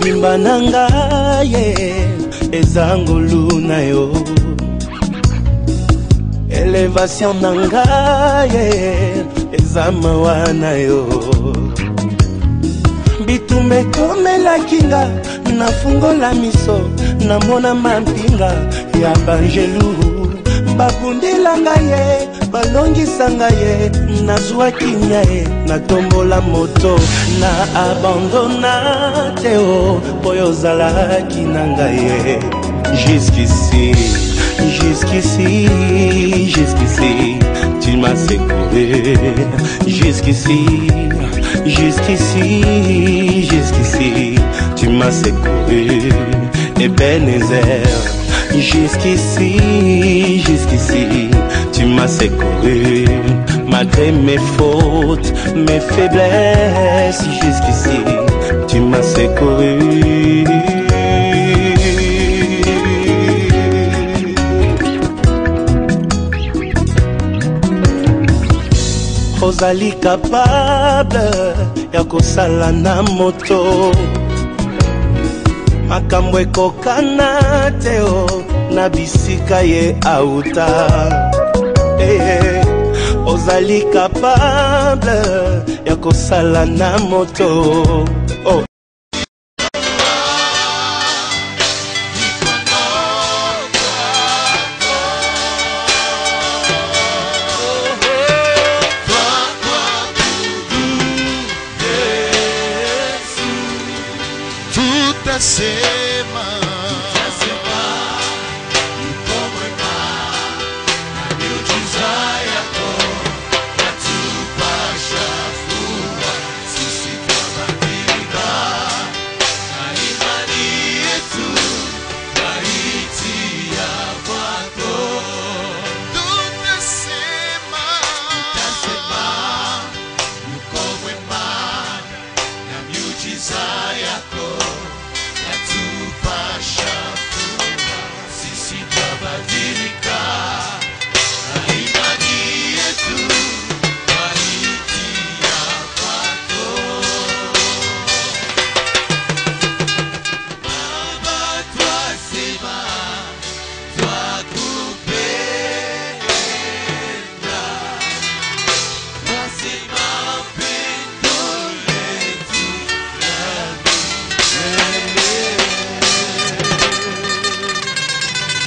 Motimba nanga ye ezangolu na yo Elevation nanga ye ezamawa na yo Bitume komela kinga nafungola miso namona mampinga ya banjelu Babundilanga ye balongisanga ye nazwa kinya ye natombola moto na abandona teo poyozala kinanga ye jusqu'ici tu m'as secouru jusqu'ici tu m'as secouru Ebenezer jusqu'ici tu m'as secouru malgré mes fautes mes faiblesses jusqu'ici tu m'as secouru Ozali capable ya kosala na moto makambo ekokana teo na bisika ye auta Ozali capable ya kosala na moto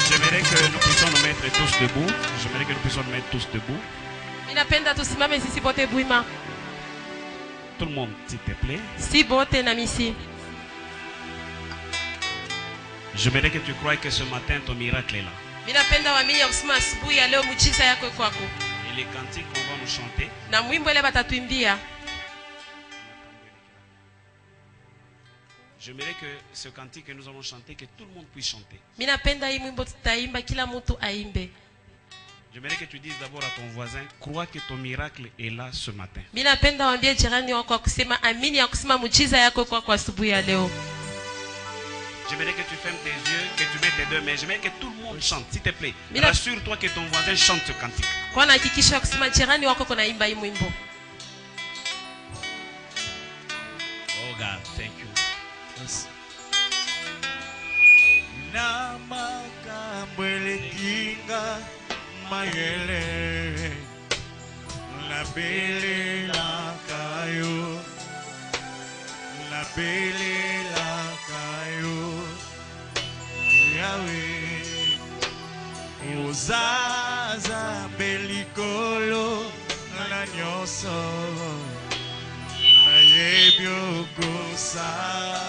J'aimerais que nous puissions nous mettre tous debout. Tout le monde, s'il te plaît. J'aimerais que tu croies que ce matin ton miracle est là. Et les cantiques qu'on va nous chanter, j'aimerais que ce cantique que nous allons chanter, que tout le monde puisse chanter. J'aimerais que tu dises d'abord à ton voisin, crois que ton miracle est là ce matin. J'aimerais que tu fermes tes yeux, que tu mettes tes deux mains. J'aimerais que tout le monde chante, s'il te plaît. Rassure-toi que ton voisin chante ce cantique. Oh God, thank you. Yes. Mayele la belle la caillou la belle la caillou Yahweh Ozaza belikolo la nyoso na yebio gosala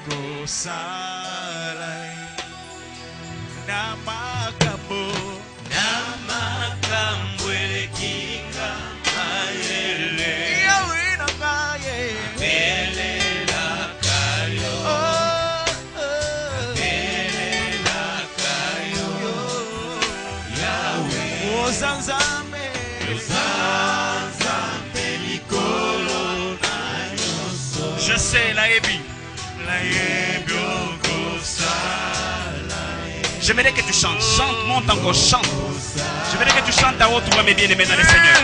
gosala Namakambo elekinga mayele Yawina kaye Bele la kayo Bele la kayo Yahweh Ozanzame likolo na yoso Je sais la ebi okosala J'aimerais que tu chantes, monte encore, chante. J'aimerais que tu chantes à haute voix, mes bien-aimés dans le Seigneur.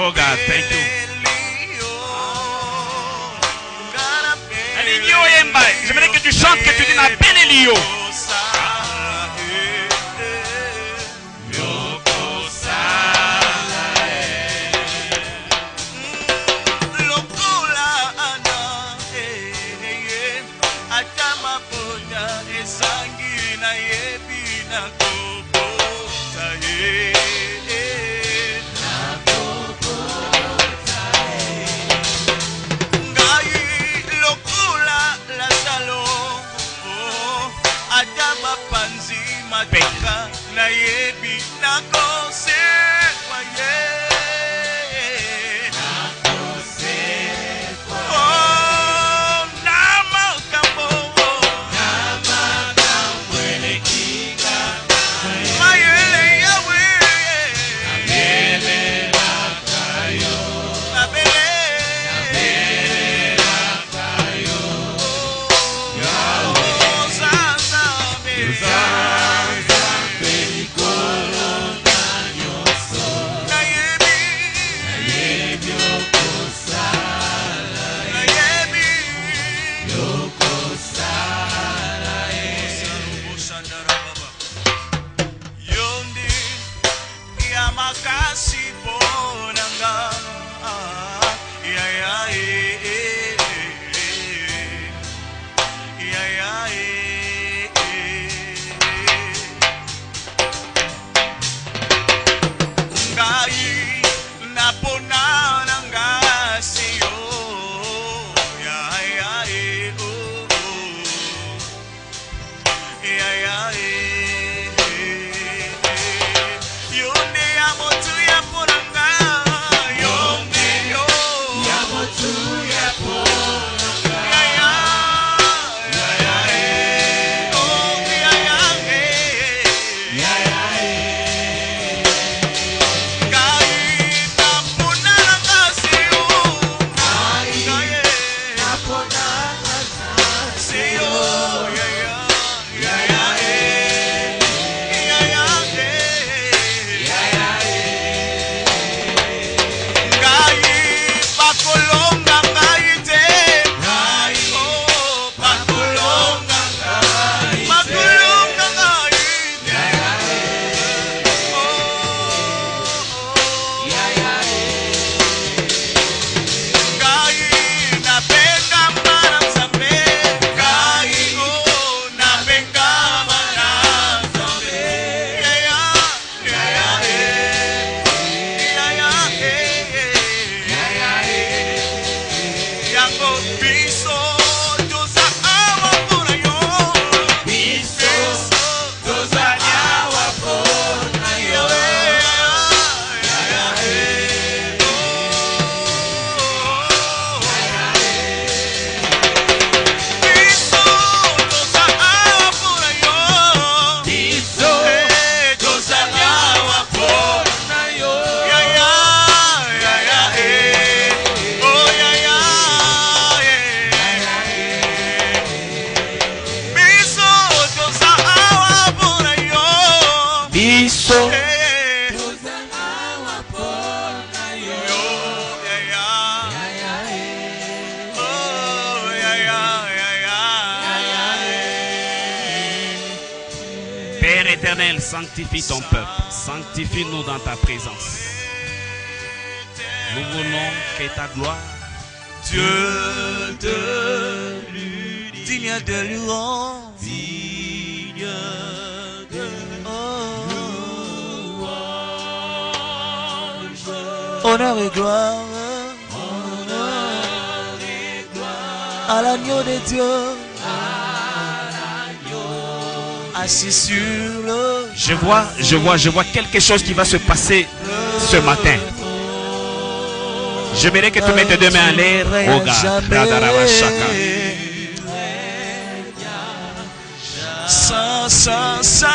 Oh God, thank you. J'aimerais que tu chantes, que tu dis na Belelio. Père éternel, sanctifie ton peuple, sanctifie-nous dans ta présence. Nous voulons que ta gloire, Dieu de l'unité, digne de louange, digne de louange, honneur et gloire, à l'agneau de Dieu, assis sur le Je vois quelque chose qui va se passer ce matin. J'aimerais que tu mettes tes deux mains en l'air. Oh God. Sa.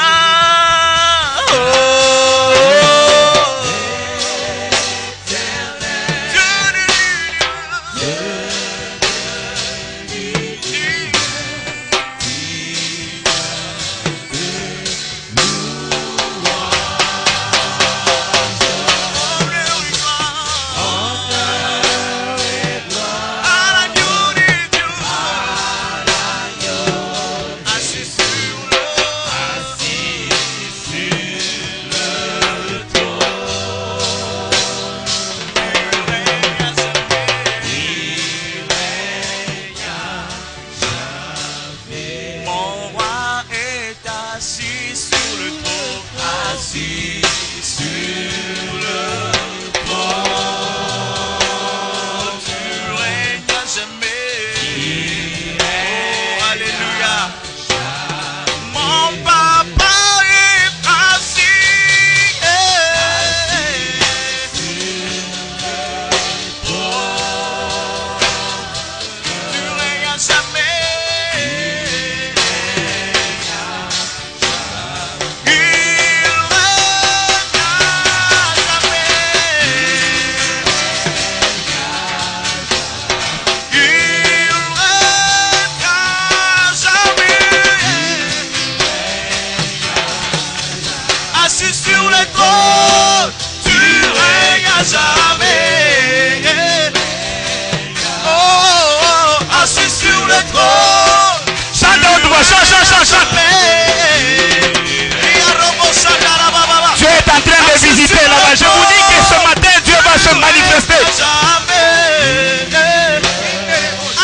Dieu est en train de visiter là-bas. Je vous dis que ce matin, Dieu va se manifester.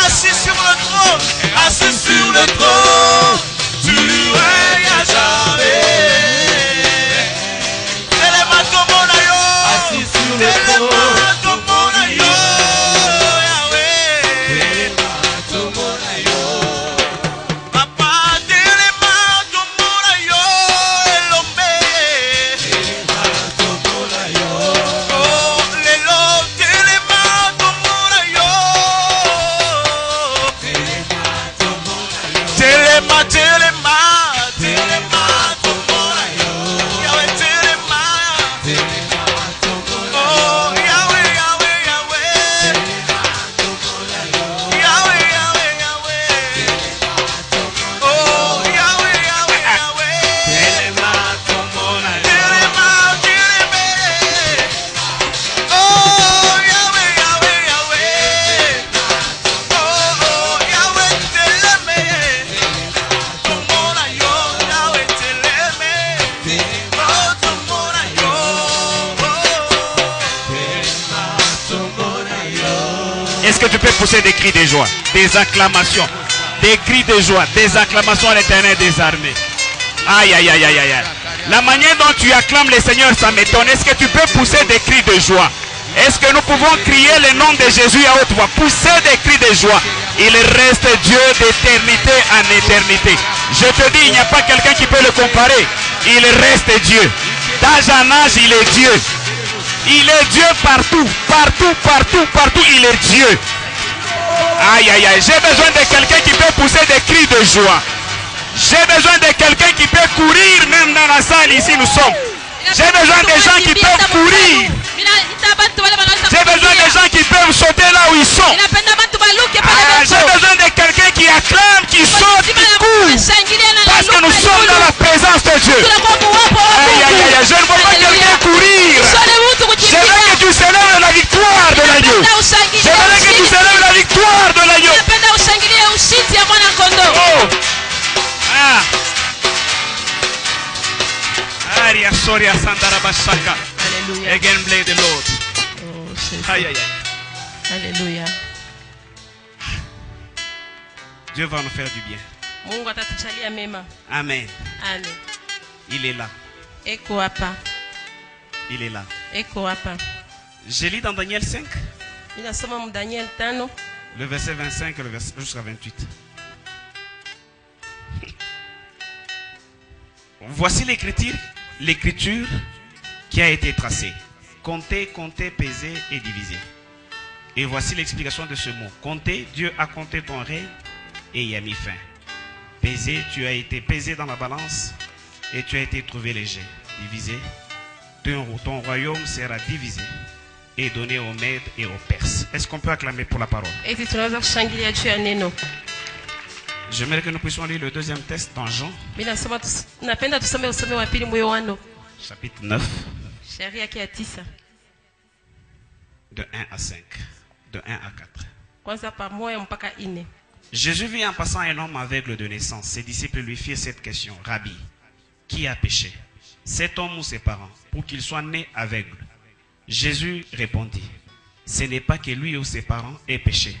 Assis sur le trône, assis sur le trône, tu règnes à jamais. Assis sur le trône. Est-ce que tu peux pousser des cris de joie, des acclamations, des cris de joie, des acclamations à l'Éternel des armées? Aïe, aïe, aïe, aïe, aïe. La manière dont tu acclames le Seigneur, ça m'étonne. Est-ce que tu peux pousser des cris de joie? Est-ce que nous pouvons crier le nom de Jésus à haute voix? Pousser des cris de joie. Il reste Dieu d'éternité en éternité. Je te dis, il n'y a pas quelqu'un qui peut le comparer. Il reste Dieu. D'âge en âge, il est Dieu. Il est Dieu partout, partout, partout, partout, il est Dieu. Aïe, aïe, aïe, j'ai besoin de quelqu'un qui peut pousser des cris de joie. J'ai besoin de quelqu'un qui peut courir, même dans la salle, ici nous sommes. J'ai besoin de gens qui peuvent courir. J'ai besoin de gens qui peuvent sauter là où ils sont. J'ai besoin de quelqu'un qui acclame, qui saute, qui court. Parce que nous sommes dans la présence de Dieu. Aïe, aïe, aïe, je ne vois pas quelqu'un courir. Je veux que tu célèbres la victoire de l'agneau. Je veux que tu célèbres la victoire de l'agneau. Oh. Ah. Aria Soria Sandarabashaka. Again blame the Lord. Aïe, aïe, aïe. Alléluia. Dieu va nous faire du bien. Amen. Amen. Il est là. Eko hapa. Il est là. Eko hapa. Je lis dans Daniel 5. Ninasoma mu Daniel 5. Le verset 25 jusqu'à 28. Voici l'écriture qui a été tracée. Compter, compter, peser et diviser. Et voici l'explication de ce mot. Compter, Dieu a compté ton règne et y a mis fin. Peser, tu as été pesé dans la balance et tu as été trouvé léger. Divisé, ton royaume sera divisé et donné aux Mèdes et aux Perses. Est-ce qu'on peut acclamer pour la parole? Eti tunaweza kushangilia juu ya neno. J'aimerais que nous puissions lire le deuxième texte dans Jean, Napenda tusome usome wa pili Yohana chapitre 9, sheria yake ya 9 de 1 à 5, de 1 à 4. kwanza pamoja mpaka 4. Jésus vit en passant un homme aveugle de naissance. Ses disciples lui firent cette question. Rabbi, qui a péché, cet homme ou ses parents, pour qu'il soit né aveugle? Jésus répondit, ce n'est pas que lui ou ses parents aient péché,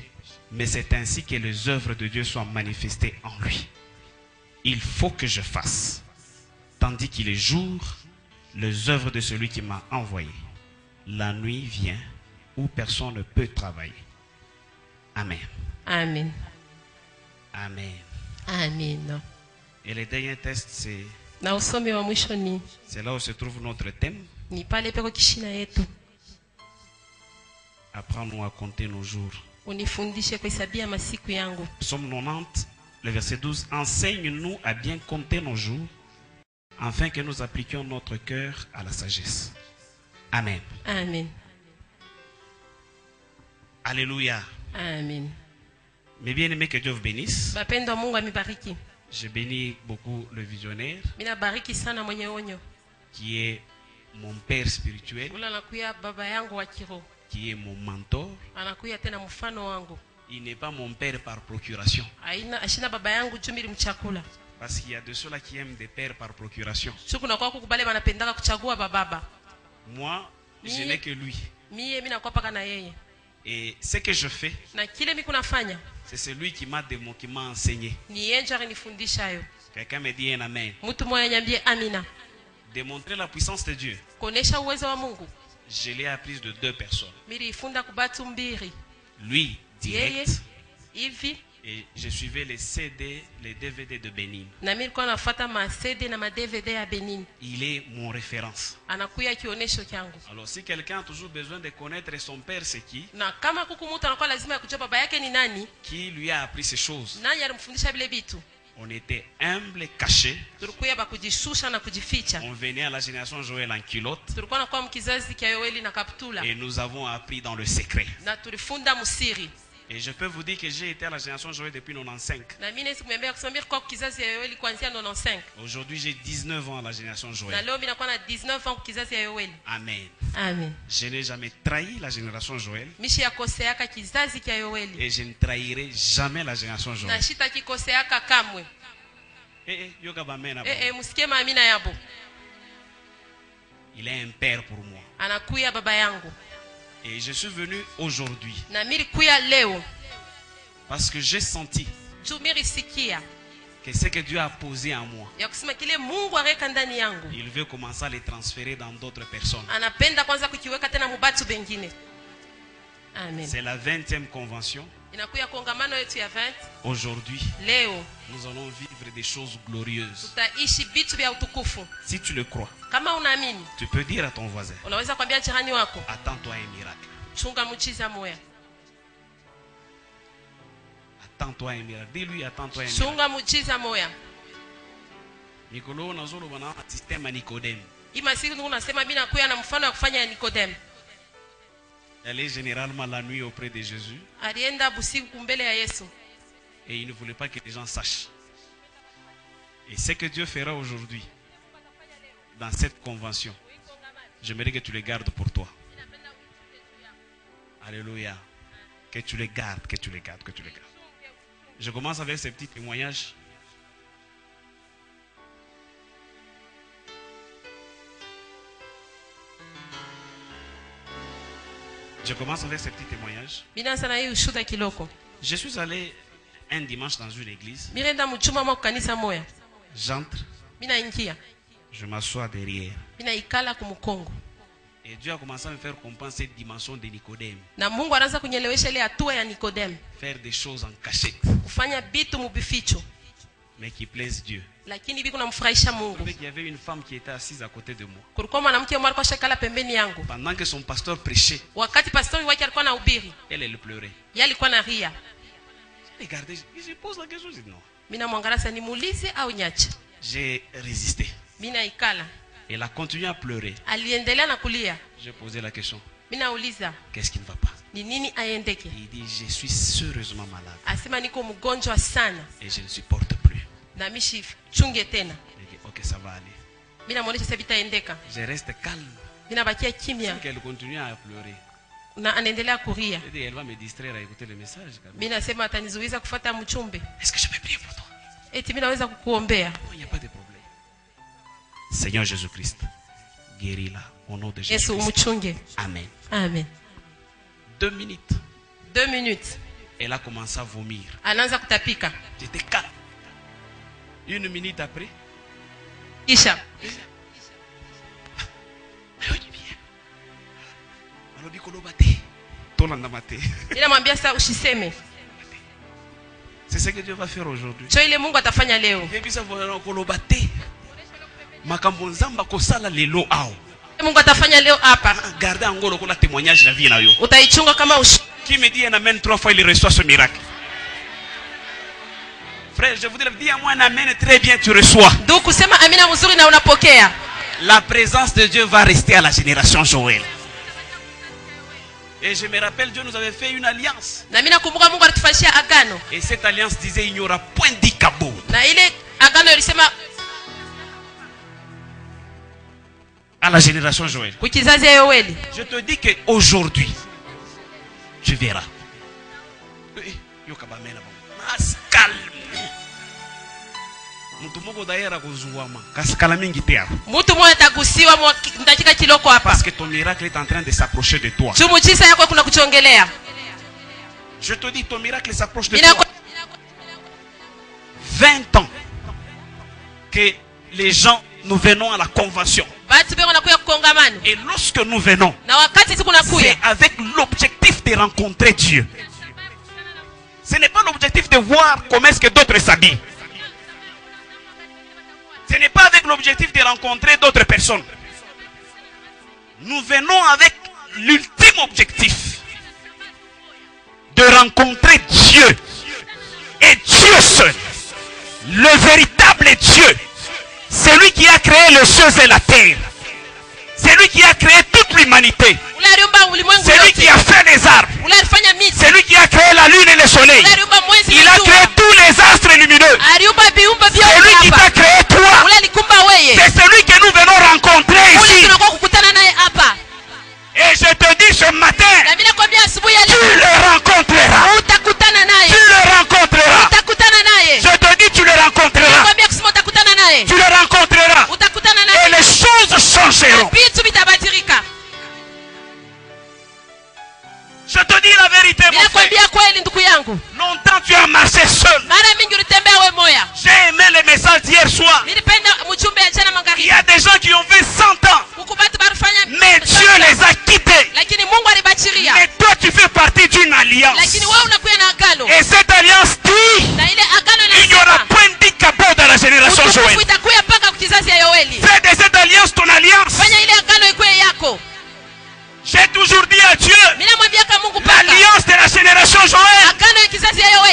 mais c'est ainsi que les œuvres de Dieu soient manifestées en lui. Il faut que je fasse, tandis qu'il est jour, les œuvres de celui qui m'a envoyé. La nuit vient où personne ne peut travailler. Amen. Amen. Amen. Amen. Et le dernier test, Na usome wa mwisho c'est là où se trouve notre thème. ni pale peko kishina yetu. Apprends-nous à compter nos jours. Unifundishe kuhesabia masiku yangu. Psaume 90, le verset 12. Enseigne-nous à bien compter nos jours, afin que nous appliquions notre cœur à la sagesse. Amen. Amen. Alléluia. Amen. Mes bien-aimés, que Dieu vous bénisse. Bapendwa Mungu amibariki. Je bénis beaucoup le visionnaire, Mina bariki sana mwenye onyo. qui est mon père spirituel, Ula anakuya baba yangu wa kiroho. qui est mon mentor. Anakuya tena mfano wangu. Il n'est pas mon père par procuration. Ashina baba yangu jumili mchakula. Parce qu'il y a de ceux-là qui aiment des pères par procuration. Siku na kwa kukubale banapendaka kuchagua bababa. Moi, je n'ai que lui. Mie mina kwa paka na yeye. Et ce que je fais, Na kile mimi kunafanya c'est celui qui m'a enseigné. ni yeye ndio alinifundisha hayo. Quelqu'un me dit un amen. Mtu mmoja niambie amina. Démontrer la puissance de Dieu. Kuonesha uwezo wa Mungu. Je l'ai appris de deux personnes. Nilifunda kubatu mbili. Lui, Yeye direct. hivi Et je suivais les CD, les DVD de Benin. na mimi nilikuwa nafuata ma CD na ma DVD ya Benin. Il est mon référence. Anakuya kionesho changu. Alors si quelqu'un a toujours besoin de connaître son père c'est qui, Na kama kuku mtu anakuwa lazima ya kujua baba yake ni nani, qui lui a appris ces choses, nani alimfundisha vile vitu. on était humble, caché. Tulikuwa bakujishusha na kujificha. On venait à la génération Joël en culotte. Tulikuwa nakuwa mkizazi kia Yoeli na kaptula. Et nous avons appris dans le secret. Na tulifunda musiri. Et je peux vous dire que j'ai été à la génération Joël depuis 95. Na mimi nisi kumwambia kusomea kwa kizazi ya Yoeli kuanzia 95. Aujourd'hui j'ai 19 ans à la génération Na Joël. leo mimi nakuwa na 19 ans kizazi ya Yoeli. Amen. Amen. Je n'ai jamais trahi la génération Joël. Mishi yakoseaka kizazi kia Yoeli. Et je ne trahirai jamais la génération Joël. Na shita kikoseaka kamwe. Yoga Bamena. Musikie maamina yabo. Il est un père pour moi. Anakuya baba yangu. Et je suis venu aujourd'hui Na mimi kuya leo. parce que j'ai senti Jumiri sikia. que ce que Dieu a posé en moi, Ya kusema kile Mungu areka ndani yangu. il veut commencer à les transférer dans d'autres personnes. Anapenda kwanza kukiweka tena mubatu bengine. Amen. C'est la 20e convention. Inakuya kongamano yetu ya 20. Aujourd'hui, Leo nous allons vivre des choses glorieuses. tutaishi vitu vya utukufu. Si tu le crois, Kama unaamini, tu peux dire à ton voisin, unaweza kwambia jirani wako, attends-toi à un miracle. chunga muujiza moya. Attends-toi à un miracle. Dis-lui, attends-toi à un miracle. Chunga muujiza moya. Nicolo Nazolo bana système à Nicodème. Ima siku ndugu nasema mimi nakuya na mfano wa kufanya ya Nikodemu. Elle est généralement la nuit auprès de Jésus Alienda busiku mbele ya Yesu. et il ne voulait pas que les gens sachent. Et ce que Dieu fera aujourd'hui dans cette convention, j'aimerais que tu le gardes pour toi. Alléluia. Que tu le gardes, que tu le gardes, que tu le gardes. Je commence avec ces petits témoignages. Je commence avec ces petits témoignages. Binanza na hii ushuda kiloko. Je suis allé un dimanche dans une église. Mirenda mchuma mwa kanisa moya. J'entre, Mina ingia. je m'assois derrière. Mina ikala kumukongo. Et Dieu a commencé à me faire comprendre cette dimension de Nicodème. Na Mungu anaanza kunyelewesha ile hatua ya Nikodemu. Faire des choses en cachette. Kufanya bitu mubificho. mais qui plaisent Dieu. lakini hivi kunamfurahisha Vous Mungu. savez qu'il y avait une femme qui était assise à côté de moi. Kulikuwa mwanamke mmoja alikuwa shakala pembeni yangu. Pendant que son pasteur prêchait, Wakati pastori wake alikuwa anahubiri, elle pleurait. yeye alikuwa analia. Regardez, je pose la question, je dis non. Mimi namwangalia sasa nimuulize au nyache. J'ai résisté. Mimi naikala. Elle a continué à pleurer. Aliendelea na kulia. J'ai posé la question, Mimi nauliza, qu'est-ce qui ne va pas? ni nini aendeke? Il dit, je suis sérieusement malade Asema niko mgonjwa sana et je ne supporte plus. na mishi chunge tena. J'ai dit, ok, ça va aller. Mimi namuonesha sasa vitaendeka. Je reste calme. Mimi nabakia kimya Qu'elle continue à pleurer. na anaendelea kulia. J'ai dit, elle va me distraire à écouter le message. Quand même. Mimi nasema atanizuiza kufuata mchumbe. Est-ce que je peux prier pour toi? Eti mimi naweza kukuombea. Non, il n'y a pas de problème. Seigneur Jésus-Christ, guéris-la au nom de Yesu Jésus-Christ. umchunge. Amen. Amen. 2 minutes, 2 minutes. elle a commencé à vomir. Anaanza kutapika. J'étais calme. 1 minute après, Kisha mimi namwambia sasa usiseme. c'est ce que Dieu va faire aujourd'hui. Cho ile Mungu atafanya leo. Makambo nzamba kosala lelo ao. Mungu atafanya leo hapa. Gardez encore le témoignage de la vie na yo. Utaichunga kama Qui me dit un amen 3 fois, il reçoit ce miracle. Frère, je vous dis à moi un amen très bien, tu reçois. ndugu kusema amina mzuri na unapokea. La présence de Dieu va rester à la génération Joël. Et je me rappelle, Dieu nous avait fait une alliance. Na mimi nakumbuka Mungu alitufanyia agano. Et cette alliance disait il n'y aura point d'ikabo. Na ile agano ilisema À la génération Joël. kwa kizazi ya Yoeli. Je te dis qu'aujourd'hui, tu verras. Calme. Mtu mmoja atagusiwa ndakika kiloko hapa. Parce que ton miracle est en train de s'approcher de toi. Chumuchisa yako kuna kuchongelea. Je te dis, ton miracle s'approche de toi. 20 ans que les gens, nous venons à la convention. Et lorsque nous venons, c'est avec l'objectif de rencontrer Dieu. Ce n'est pas l'objectif de voir comment est-ce que d'autres s'habillent. Ce n'est pas avec l'objectif de rencontrer d'autres personnes. Nous venons avec l'ultime objectif de rencontrer Dieu. Et Dieu seul, le véritable Dieu, celui qui a créé les cieux et la terre, celui qui a créé toute l'humanité, celui qui a fait les arbres, celui qui a créé la lune et le soleil, il a créé tous les astres lumineux, celui qui t'a créé toi, c'est celui que nous venons rencontrer ici. Et je te dis ce matin, tu le rencontreras. Tu le rencontreras. Je te dis, tu le rencontreras. Tu le rencontreras. Et les choses changeront. Je te dis la vérité, mon frère. Longtemps tu as marché seul. J'ai aimé le message d'hier soir. Il y a des gens qui ont fait 100 ans. Mais Dieu les a quittés. Mais toi tu fais partie d'une alliance. Et cette alliance dit, il n'y aura point d'ikabo dans la génération Joël. Fais de cette alliance ton alliance. J'ai toujours dit à Dieu, l'alliance de la génération Joël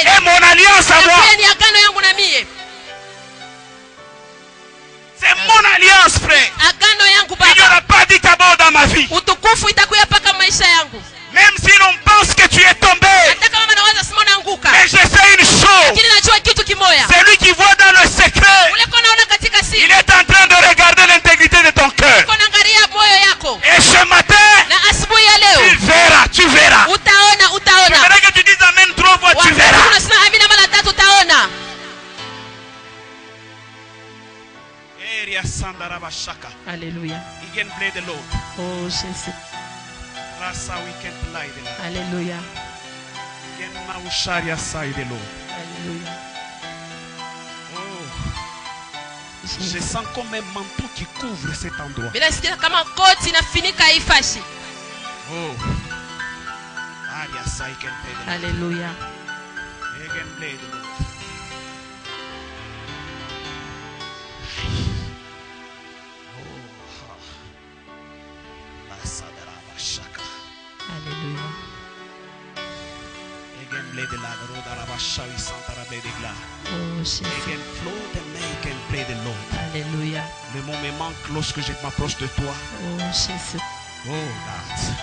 est mon alliance à moi. C'est mon alliance, frère. Il n'y aura pas d'ikabo dans ma vie. Même si l'on pense que tu es tombé. Mais je sais une chose. Celui qui voit dans le secret, il est en train de regarder l'intégrité de ton cœur. Et ce matin, tu verras. Je voudrais que tu dises amen 3 fois, tu verras. Alléluia. Oh Jésus. Alléluia. Alléluia. Je sens comme un manteau qui couvre cet endroit. Oh. Alléluia. Oh, Jésus. Alléluia. Le mot me manque lorsque je m'approche de toi. Oh, Jésus. Oh God.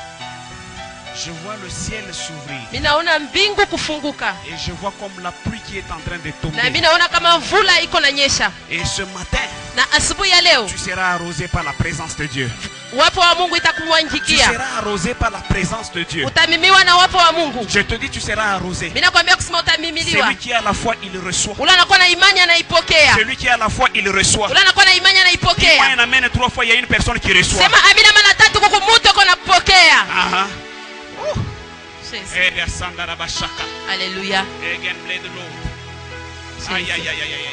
Je vois le ciel s'ouvrir. Minaona mbingu kufunguka. Et je vois comme la pluie qui est en train de Na tomber. minaona kama mvula iko nanyesha. Et ce matin, Na asubuhi ya leo tu seras arrosé par la présence de Dieu. wapo wa Mungu Tu itakumwangikia. seras arrosé par la présence de Dieu. Utamimiwa na wapo wa Mungu. Je te dis, tu seras arrosé. Mimi nakwambia kusema utamimiliwa. Celui qui a la foi, il reçoit. Ule anakuwa na imani anaipokea. Celui qui a la foi, il reçoit. Ule anakuwa na imani Dis-moi anaipokea. un amen 3 fois, il y a une personne qui reçoit. Sema amina mara 3 kuku mtu uko napokea. Ah, Jésus. ah. Et Sandarabashaka. Alléluia. Again, blade the Lord. Aïe, aïe, aïe, aïe, aïe.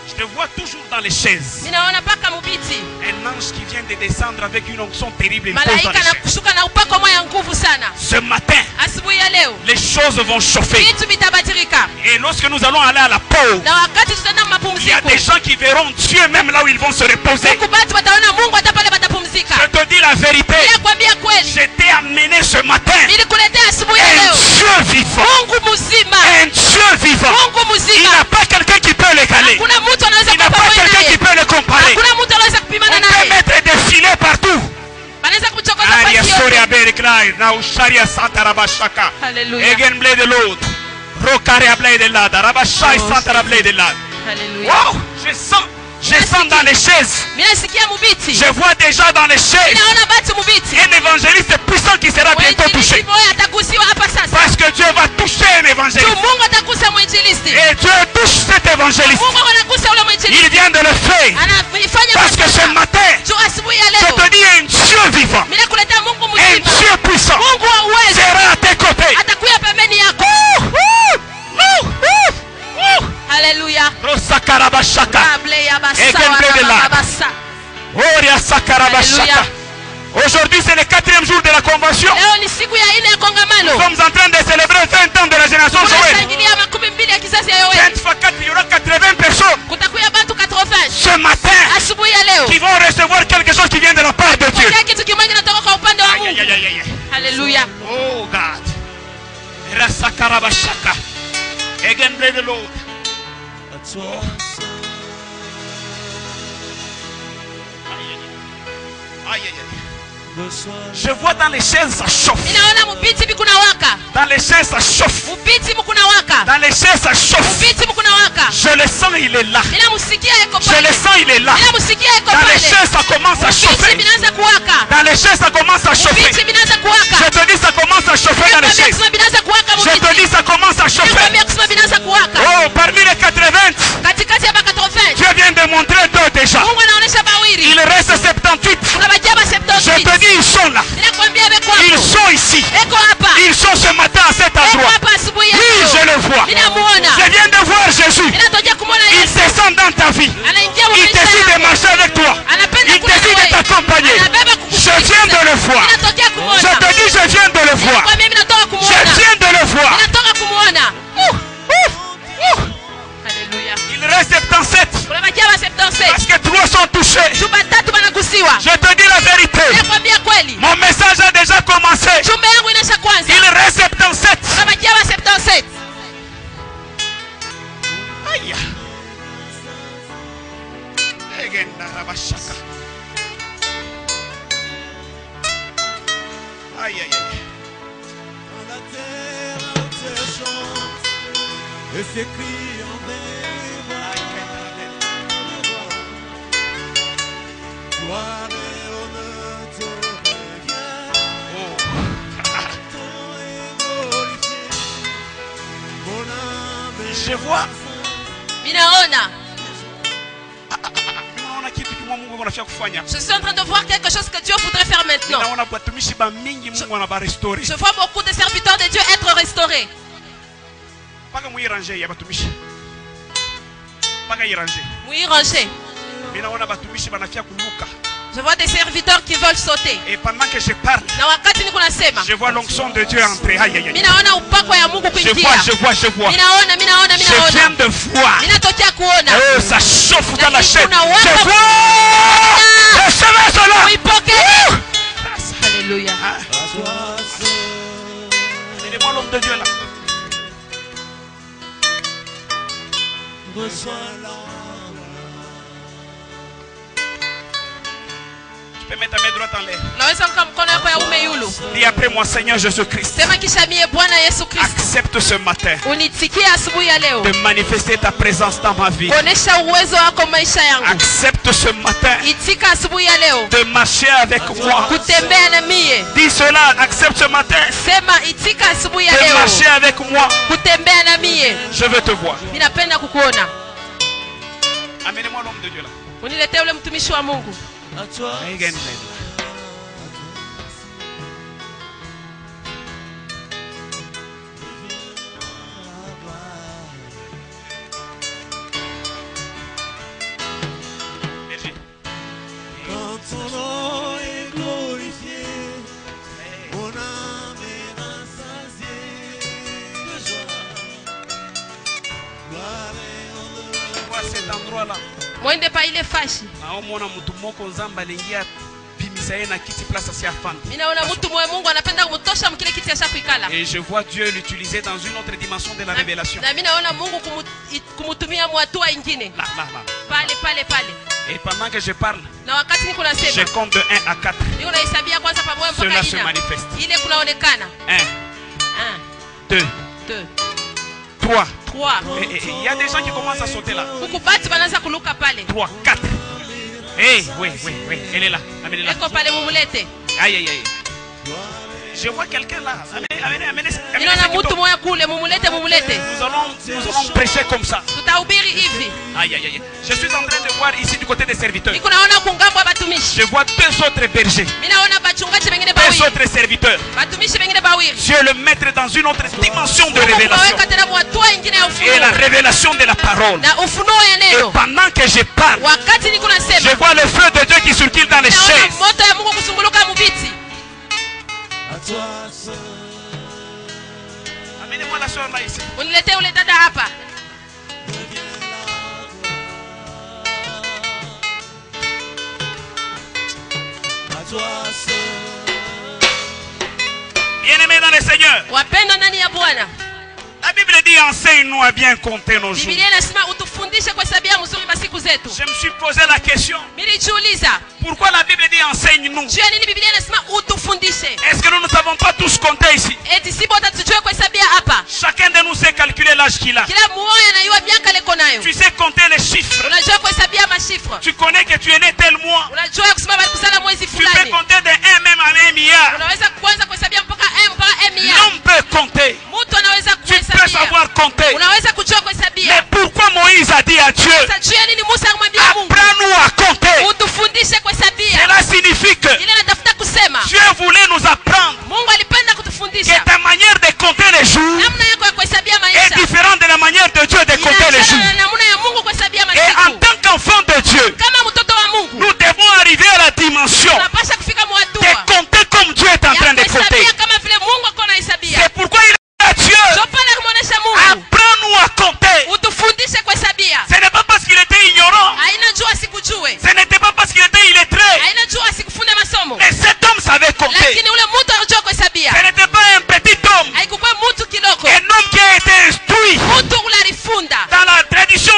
Je te vois toujours dans les chaises. Mimi naona paka mubiti. Un ange qui vient de descendre avec une onction terrible. Il pose dans Malaika les na chaises. kushuka na upako moya nguvu sana. Ce matin, Asubuhi ya leo les choses vont chauffer. vitu vitabadilika. Et lorsque nous allons aller à la pause, Na wakati tutaenda il y a mapumziko. des gens qui verront Dieu même là où ils vont se reposer. Huku batu wataona Mungu hata pale watapumzika. Je te dis la vérité. Ninakwambia kweli. Je t'ai amené ce matin Nilikuletea asubuhi ya un leo Dieu vivant. Mungu mzima. Un Dieu vivant. Mungu Il mzima. n'a pas quelqu'un qui peut l'égaler. Hakuna mtu anaweza Il n'a pas kupambana quelqu'un qui naye. peut le comparer. Hakuna mtu anaweza On kupimana peut naye. mettre des filets partout. Wanaweza kuchokoza Aria pasi Soria yote. Berklai, Nausharia Santa Rabashaka. Hallelujah. Egen Blade de l'autre. Rokaria Blade de l'autre. Rabashai Oh, Santa Blade de l'autre. Hallelujah. Wow, je sens dans les chaises. Mimi nasikia mubiti. Je vois déjà dans les chaises Ninaona batu mubiti. un évangéliste puissant qui sera bientôt touché. Mwinjilisti moja atagusiwa hapa sasa. Parce que Dieu va toucher un Tu évangéliste. Mungu atagusa mwinjilisti. Et Dieu touche cet évangéliste. Mungu anagusa ule mwinjilisti. Il vient de le faire. Anafanya Parce que ce matin, tu asubuhi ya je leo. te dis un Dieu vivant, Mimi nakuletea Mungu un mzima. Dieu puissant Mungu wa uwezo sera à tes côtés. atakuya pembeni yako. Haleluya. Rosakarabashaka. Able ya basa Egembe de la. wa basa. Oria Sakarabashaka. Alléluia. Aujourd'hui, c'est le 4e jour de la convention. Leo ni siku ya 4 ya Nous kongamano. sommes en train de célébrer 20 ans de la génération Joël. Tunashangilia 12 ya kizazi ya Yoeli. 20 fois 4, il y aura 80 personnes Kutakuya batu 80. ce matin Asubuhi ya leo. qui vont recevoir quelque chose qui vient de la part de Dieu. Pokea kitu kimoja kinatoka kwa upande wa Aïe, aïe, Mungu. aïe, aïe, aïe. Haleluya. Oh God. Rasakarabashaka. Egembe de l'autre. Aïe, aïe, aïe. Je vois dans les chaises ça chauffe. Ninaona mubiti bikuna waka. Dans les chaises ça chauffe. Mubiti mkuna waka. Dans les chaises ça chauffe. Mubiti mkuna waka. Je le sens, il est là. Ninamusikia yuko Je le pale. sens, il est là. Ninamusikia yuko Dans les pale. chaises ça commence à Mubiti chauffer. binaanza kuwaka. Dans les chaises ça commence à chauffer. Mubiti binaanza kuwaka. Je te dis ça commence à chauffer dans les Ninakwambia chaises. kusema binaanza kuwaka Je te mubiti. dis ça commence à chauffer. Ninakwambia kusema binaanza kuwaka. Oh, parmi les 80, Katikati ya baka 80. Dieu vient de montrer 2 déjà. Mungu anaonesha bawiri. Il reste 78. Kuna bajaba Je 78. te dis, ils sont là. Ninakwambia beko Ils hapo. sont ici. Eko hapa. Ils sont ce matin à cet Eko endroit. hapa asubuhi ya Oui, leo. je le vois. Ninamuona. Je viens de voir Jésus. Ninatoka kumwona Il Yesu. descend dans ta vie. Anaingia Il maisha décide de yako. marcher avec toi. Anapenda Il kuwa na décide de wewe. t'accompagner. Anabeba Je kukusindikiza. viens de le voir. Ninatokea kumuona. Je te dis, je viens de le voir. Ninakwambia mimi natoka Je kumuona. viens de le voir. Ninatoka kumuona. Haleluya. Il reste 77. Kuna bajaba 77. Parce que 3 sont touchés. Chumba 3 banagusiwa. Je te dis la vérité. Nakwambia kweli. Mon message a déjà commencé. Chumba yangu inasha kwanza. Il reste 77. Kuna bajaba 77. Aïe. Egenda rabashaka. Aïe, aïe, aïe. Quand la terre entière chante et s'écrie en gloire et honneur te revient. Ton est glorifié. Mon âme est Je vois. Ninaona. Naona kitu kimoja Mungu anafia kufanya. Je suis en train de voir quelque chose que Dieu voudrait faire maintenant. Naona watumishi ba mingi Mungu anaba restore. Je vois beaucoup de serviteurs de Dieu être restaurés. Paka muiranje ya batumishi. Paka iranje. Oui, rangés. Mimi naona batumishi banafia kuluka. Je vois des serviteurs qui veulent sauter. Et pendant que je parle, Na wakati niko nasema, je vois l'onction de Dieu entrer. Aïe, aïe, aïe. mimi naona upako ya Mungu Je kuingia. vois, je vois, je vois. Minaona. Je viens de voir. Ninatokea kuona. Oh, ça chauffe dans la chaîne. kuna waka- Je vois. Recevez cela. Uipokee. Haleluya. Aidez-moi l'homme de Dieu là. peux mettre ta main droite en l'air. Unaweza kuweka mkono yako ya ume yulu. Dis après moi, Seigneur Jésus-Christ. Sema kisha mie Bwana Yesu Kristo. Accepte ce matin Unitikie asubuhi ya leo. de manifester ta présence dans ma vie. Onesha uwezo wako maisha yangu. Accepte ce matin Itika asubuhi ya leo. de marcher avec moi. Kutembea na mie. Dis cela, accepte ce matin Sema itika asubuhi ya de leo. marcher avec moi. Kutembea na mie. Je veux te voir. Ninapenda kukuona. Amenez-moi l'homme de Dieu là. Uniletee ule mtumishi wa Mungu. Quand ton nom est glorifié, mon âme est rassasiée de joie. Gloire et honneur. Vois cet endroit là. Mwende pa ile fashi. Naomona mtu moko nzamba aliingia bimisa yeye na kiti place asi afande. Mimi naona mtu mwe Mungu anapenda kumtosha mkile kiti ya kuikala. Et je vois Dieu l'utiliser dans une autre dimension de la révélation. Na mimi naona Mungu kumutumia mwatua ingine. Là. Pale. Et pendant que je parle, Na wakati niko nasema, je compte de 1 à 4. niko nahesabia kwanza pamoja mpaka Cela se ina. manifeste. Ile kunaonekana. 1, 2, 2, 3. 3. Et il y a des gens qui commencent à sauter là. Huku batu banaanza kuluka pale. 3, 4. Oui, elle est là. Amenez-la. Eko pale mumulete. Aïe. Je vois quelqu'un là. Amenez Ninaona ce qui mtu tombe. moya kule mumulete. Nous allons prêcher comme ça. Tutahubiri hivi. Aïe. Je suis en train de voir ici du côté des serviteurs. Niko naona kungambo batumishi. Je vois 2 autres bergers. Mimi naona bachungaji wengine 2 bawili. autres serviteurs. Batumishi wengine bawili. Dieu le mettre dans une autre dimension de révélation. Waweka tena mwatua ingine ya Et la ufunuo. révélation de la parole. Na ufunuo ya Et neno. pendant que je parle, Wakati niko nasema, je vois le feu de Dieu qui circule dans les naona chaises. moto ya Mungu kusunguluka mubiti. À toi seul. Amenez-moi la soeur là ici. Uniletee ule dada hapa. À toi seul. Bien-aimés dans le Seigneur. Wapendwa ndani ya Bwana. La Bible dit enseigne-nous à bien compter nos jours. Biblia inasema utufundishe kuhesabia mzuri masiku zetu. Je me suis posé la question. Nilijiuliza, Pourquoi la Bible dit enseigne-nous? juu ya nini Biblia inasema utufundishe? Est-ce que nous ne savons pas tous compter ici? Eti si bota tujue kuhesabia hapa. Chacun de nous sait calculer l'âge qu'il a. Kila mmoja anajua miaka leko nayo. Tu sais compter les chiffres. Unajua kuhesabia mashifra. Tu connais que tu es né tel mois. Unajua kusema bali kusala mwezi Tu peux fulani. compter de 1 même à 1 milliard. Unaweza kuanza kuhesabia mpaka M. L'homme peut compter. Mtu anaweza Tu peux kuhesabia. savoir compter. Unaweza kujua Mais kuhesabia. pourquoi Moïse a dit à Dieu, Sasa juu ya nini Musa akamwambia Mungu? apprends-nous à compter? Utufundishe kuhesabia. Cela signifie que Ile natafuta kusema. Dieu voulait nous apprendre Mungu alipenda que kutufundisha. ta manière de compter les jours Namna yako ya kuhesabia est maisha. différente de la manière de Dieu de compter les jours. Inaachana na namna ya Mungu kuhesabia Et en masiku. tant qu'enfant de Dieu, Kama mtoto wa Mungu, nous devons arriver à la dimension tunapaswa kufika mwatua. de compter comme Dieu est en train de compter. Kuhesabia kama vile Mungu ako anahesabia. C'est pourquoi il a dit à Dieu, Ndio pale kumwonyesha Mungu, apprends-nous à compter. utufundishe kuhesabia. Ce n'est pas parce qu'il était ignorant, Haina jua sikujue. ce n'était pas parce qu'il était illettré, Haina jua sikufunde masomo. mais cet homme savait compter. Lakini ule mtu anajua kuhesabia. Ce n'était pas un petit homme, Haikuwa mtu kiloko. un homme qui a été instruit Mtu ule alifunda. dans la tradition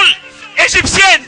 égyptienne.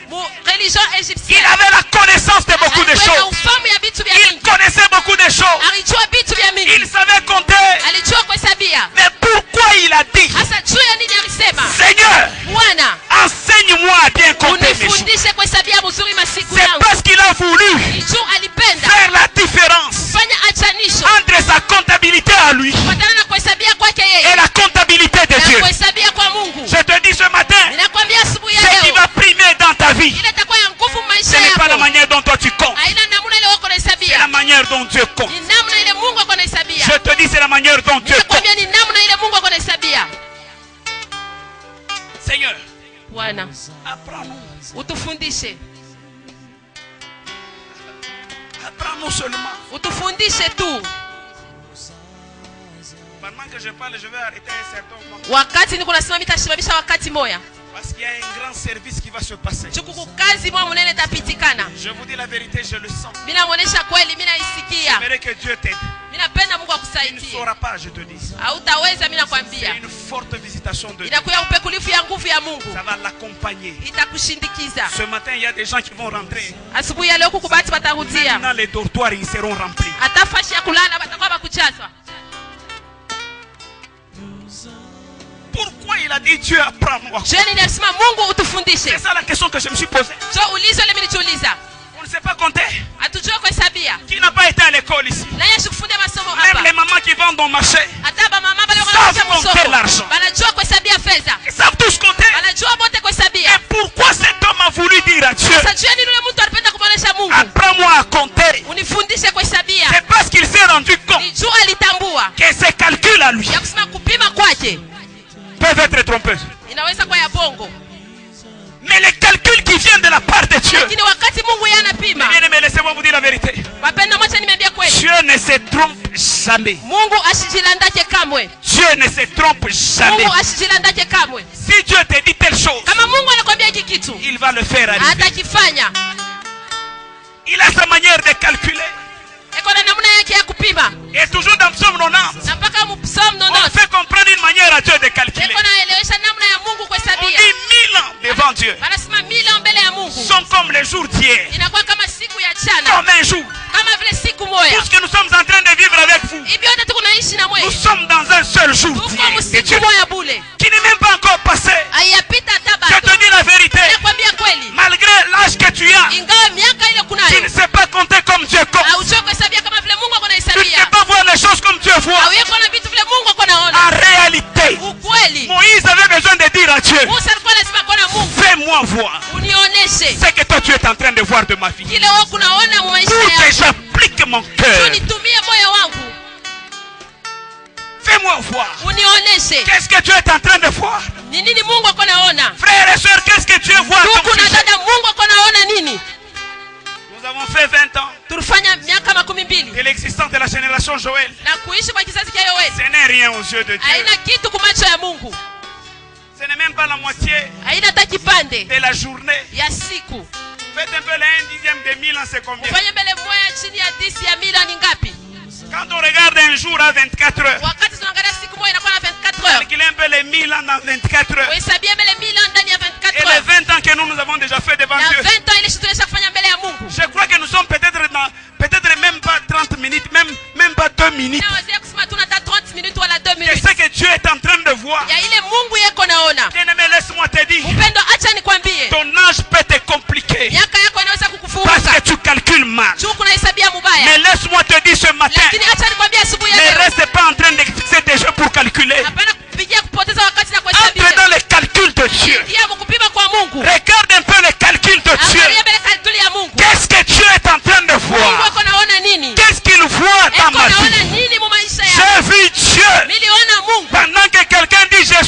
Religion Il égyptienne. avait la connaissance de beaucoup de Alikuwa na choses. ufahamu ya vitu vya Il mingi. connaissait beaucoup de choses. Alijua vitu vya mingi. Il savait compter. Alijua kuhesabia. Mais pourquoi il a dit, Hasa juu ya nini alisema? Seigneur, Bwana, enseigne-moi à bien compter mes jours? unifundishe kuhesabia mzuri masiku C'est yangu. parce qu'il a voulu Juu alipenda faire la différence fanya achanisho entre sa comptabilité à lui kufuatana na kuhesabia kwake et yeye la comptabilité de na Dieu. kuhesabia kwa Mungu. Je te dis ce matin, Ninakwambia asubuhi ya ce qui leo, va primer dans ta vie, ile itakuwa ya nguvu ce maisha n'est pas la yako. manière dont toi tu comptes, Haina namna ile wako c'est la nahesabia. manière dont Dieu compte. Ni namna ile Mungu ako nahesabia. Je te dis, c'est la manière dont Dieu compte. Ninakwambia ni namna ile Mungu ako nahesabia. Seigneur, Bwana, apprends-nous. utufundishe. Apprends-nous seulement. Utufundishe tu. Pendant que je parle, je vais arrêter un certain moment. Wakati niko nasimamisha wakati moya. Parce qu'il y a un grand service qui va se passer. Chukuku kazi mwa munene tapitikana. Je vous dis la vérité, je le sens. Mina muonesha kweli, mina isikia. J'aimerais que Dieu t'aide. Mina penda Mungu Tu ne akusaidie. sauras pas, je te dis. Hautaweza, mina C'est kwambia. une forte visitation de Dieu. Inakuya upekulifu ya nguvu ya Mungu. Ça va l'accompagner. Itakushindikiza. Ce matin, il y a des gens qui vont rentrer. Asubuhi ya leo kukubati batarudia. Maintenant, les dortoirs, ils seront remplis. Hata fashi ya kulala batakuwa bakuchazwa. Pourquoi il a dit Dieu apprends-moi? Jeni nasema Mungu utufundishe. C'est ça la question que je me suis posée. So ulizo ile nilichouliza. On ne sait pas compter. Hatujua kuhesabia. Qui n'a pas été à l'école ici? Na Yesu kufundia masomo Même les hapa. mamans qui vendent au marché, Hata ba mama bale savent wanaacha compter msoko. l'argent. Banajua kuhesabia fedha. ils savent tous compter. Banajua bote kuhesabia. Et pourquoi cet homme a voulu dire à Dieu, Sasa jua nini yule mtu alipenda kumwonyesha Mungu? apprends-moi à compter? Unifundishe kuhesabia. C'est parce qu'il s'est rendu compte Ni jua alitambua que ses calculs à lui ya kusema kupima kwake peuvent être trompeux. inaweza kwa ya bongo. Mais les calculs qui viennent de la part de Dieu, Lakini wakati Mungu yeye anapima. bien aimé, laissez-moi vous dire la vérité. Wapenda mwacha nimeambia kweli. Dieu ne se trompe jamais. Mungu asijilandake kamwe. Dieu ne se trompe jamais. Mungu asijilandake kamwe. Si Dieu te dit telle chose, Kama Mungu anakuambia hiki kitu, il va le faire arriver. atakifanya. Il a sa manière de calculer. Eko na namna yake ya kupima. Et toujours dans Psaume 90, Na mpaka Psalm on 90 fait comprendre une manière à Dieu de calculer. eko naelewesha namna ya Mungu On kuhesabia. dit 1000 ans devant Dieu Wanasema mila mbele ya Mungu sont comme les jours d'hier, inakuwa kama siku ya jana, comme un jour. kama vile siku Tout moja. ce que nous sommes en train de vivre avec vous, Hivi yote tuko naishi na nous mwe. sommes dans un seul jour Tuko d'hier de msiku Dieu, moja bule. qui n'est même pas encore passé. Haiyapita hata Je bado. te dis la vérité, Nakwambia kweli. malgré l'âge que tu as, Ingawa miaka ile tu kunayo. ne sais pas compter comme Dieu compte. Haujui kuhesabia kama vile Mungu Tu ne anahesabia. sais pas voir les choses comme Dieu voit. Hauweko na vitu vile Mungu ako En naona. réalité, Ukweli. Moïse avait besoin de dire à Dieu, Musa alikuwa lazima kuona Mungu. fais-moi voir Unioneshe. ce que toi tu es en train de voir de ma vie. Kile wewe kunaona mu maisha Pour que yako. j'applique mon cœur, Unitumie moyo wangu. fais-moi voir. Unioneshe. Qu'est-ce que tu es en train de voir? Ni nini Mungu ako naona? Frères et sœurs, qu'est-ce que tu es voir Ndugu comme na sujet? dada, Mungu ako naona nini? Nous avons fait 20 ans Tulifanya miaka 12 de l'existence de la génération Joël. na kuishi kwa kizazi cha Yoeli. Ce n'est rien aux yeux de Dieu. Haina kitu kumacho ya Mungu. Ce n'est même pas la moitié Haina hata kipande de la journée. ya siku. Faites un peu le 1/10 de 1000 ans, c'est combien? Ufanye mbele moja chini ya 10 ya milioni ngapi? Quand on regarde un jour à 24 heures, Wakati tunaangalia siku moja inakuwa na 24 heures. calculez un peu les 1000 ans dans 24 heures. Uhesabie mbele milioni ndani ya 24 Et les heures. 20 ans que nous avons déjà fait devant Na Dieu. 20 ans ile kitu tunaweza kufanya mbele ya Mungu. Je crois que nous sommes peut-être même pas 30 minutes, même pas 2 minutes. Nawazia kusema tuna hata 30 minutes wala 2 Et minutes. ce que Dieu est en train de voir, Ya ile Mungu yeko naona. bien-aimé, laisse-moi te dire, Upendo, acha nikwambie. ton âge peut te compliquer Miaka yako inaweza parce kukufunga. que tu calcules mal. Juu kunahesabia Mais mubaya. laisse-moi te dire ce matin, Lakini acha nikwambie asubuhi ya ne leo. reste pas en train de fixer des jeux pour calculer. Hapana kupigia kupoteza wakati na Entre kuhesabia. dans les calculs de Dieu. Ingia mkupima kwa Mungu. Regarde un peu les calculs de Dieu. Angalia mbele kalkuli ya Mungu. Qu'est-ce que Dieu est en train de Mungu voir? ako naona nini? Qu'est-ce qu'il voit dans Eko ma naona vie? nini mu maisha yako? J'ai vu Dieu. Miliona Mungu. Pendant que quelqu'un dit je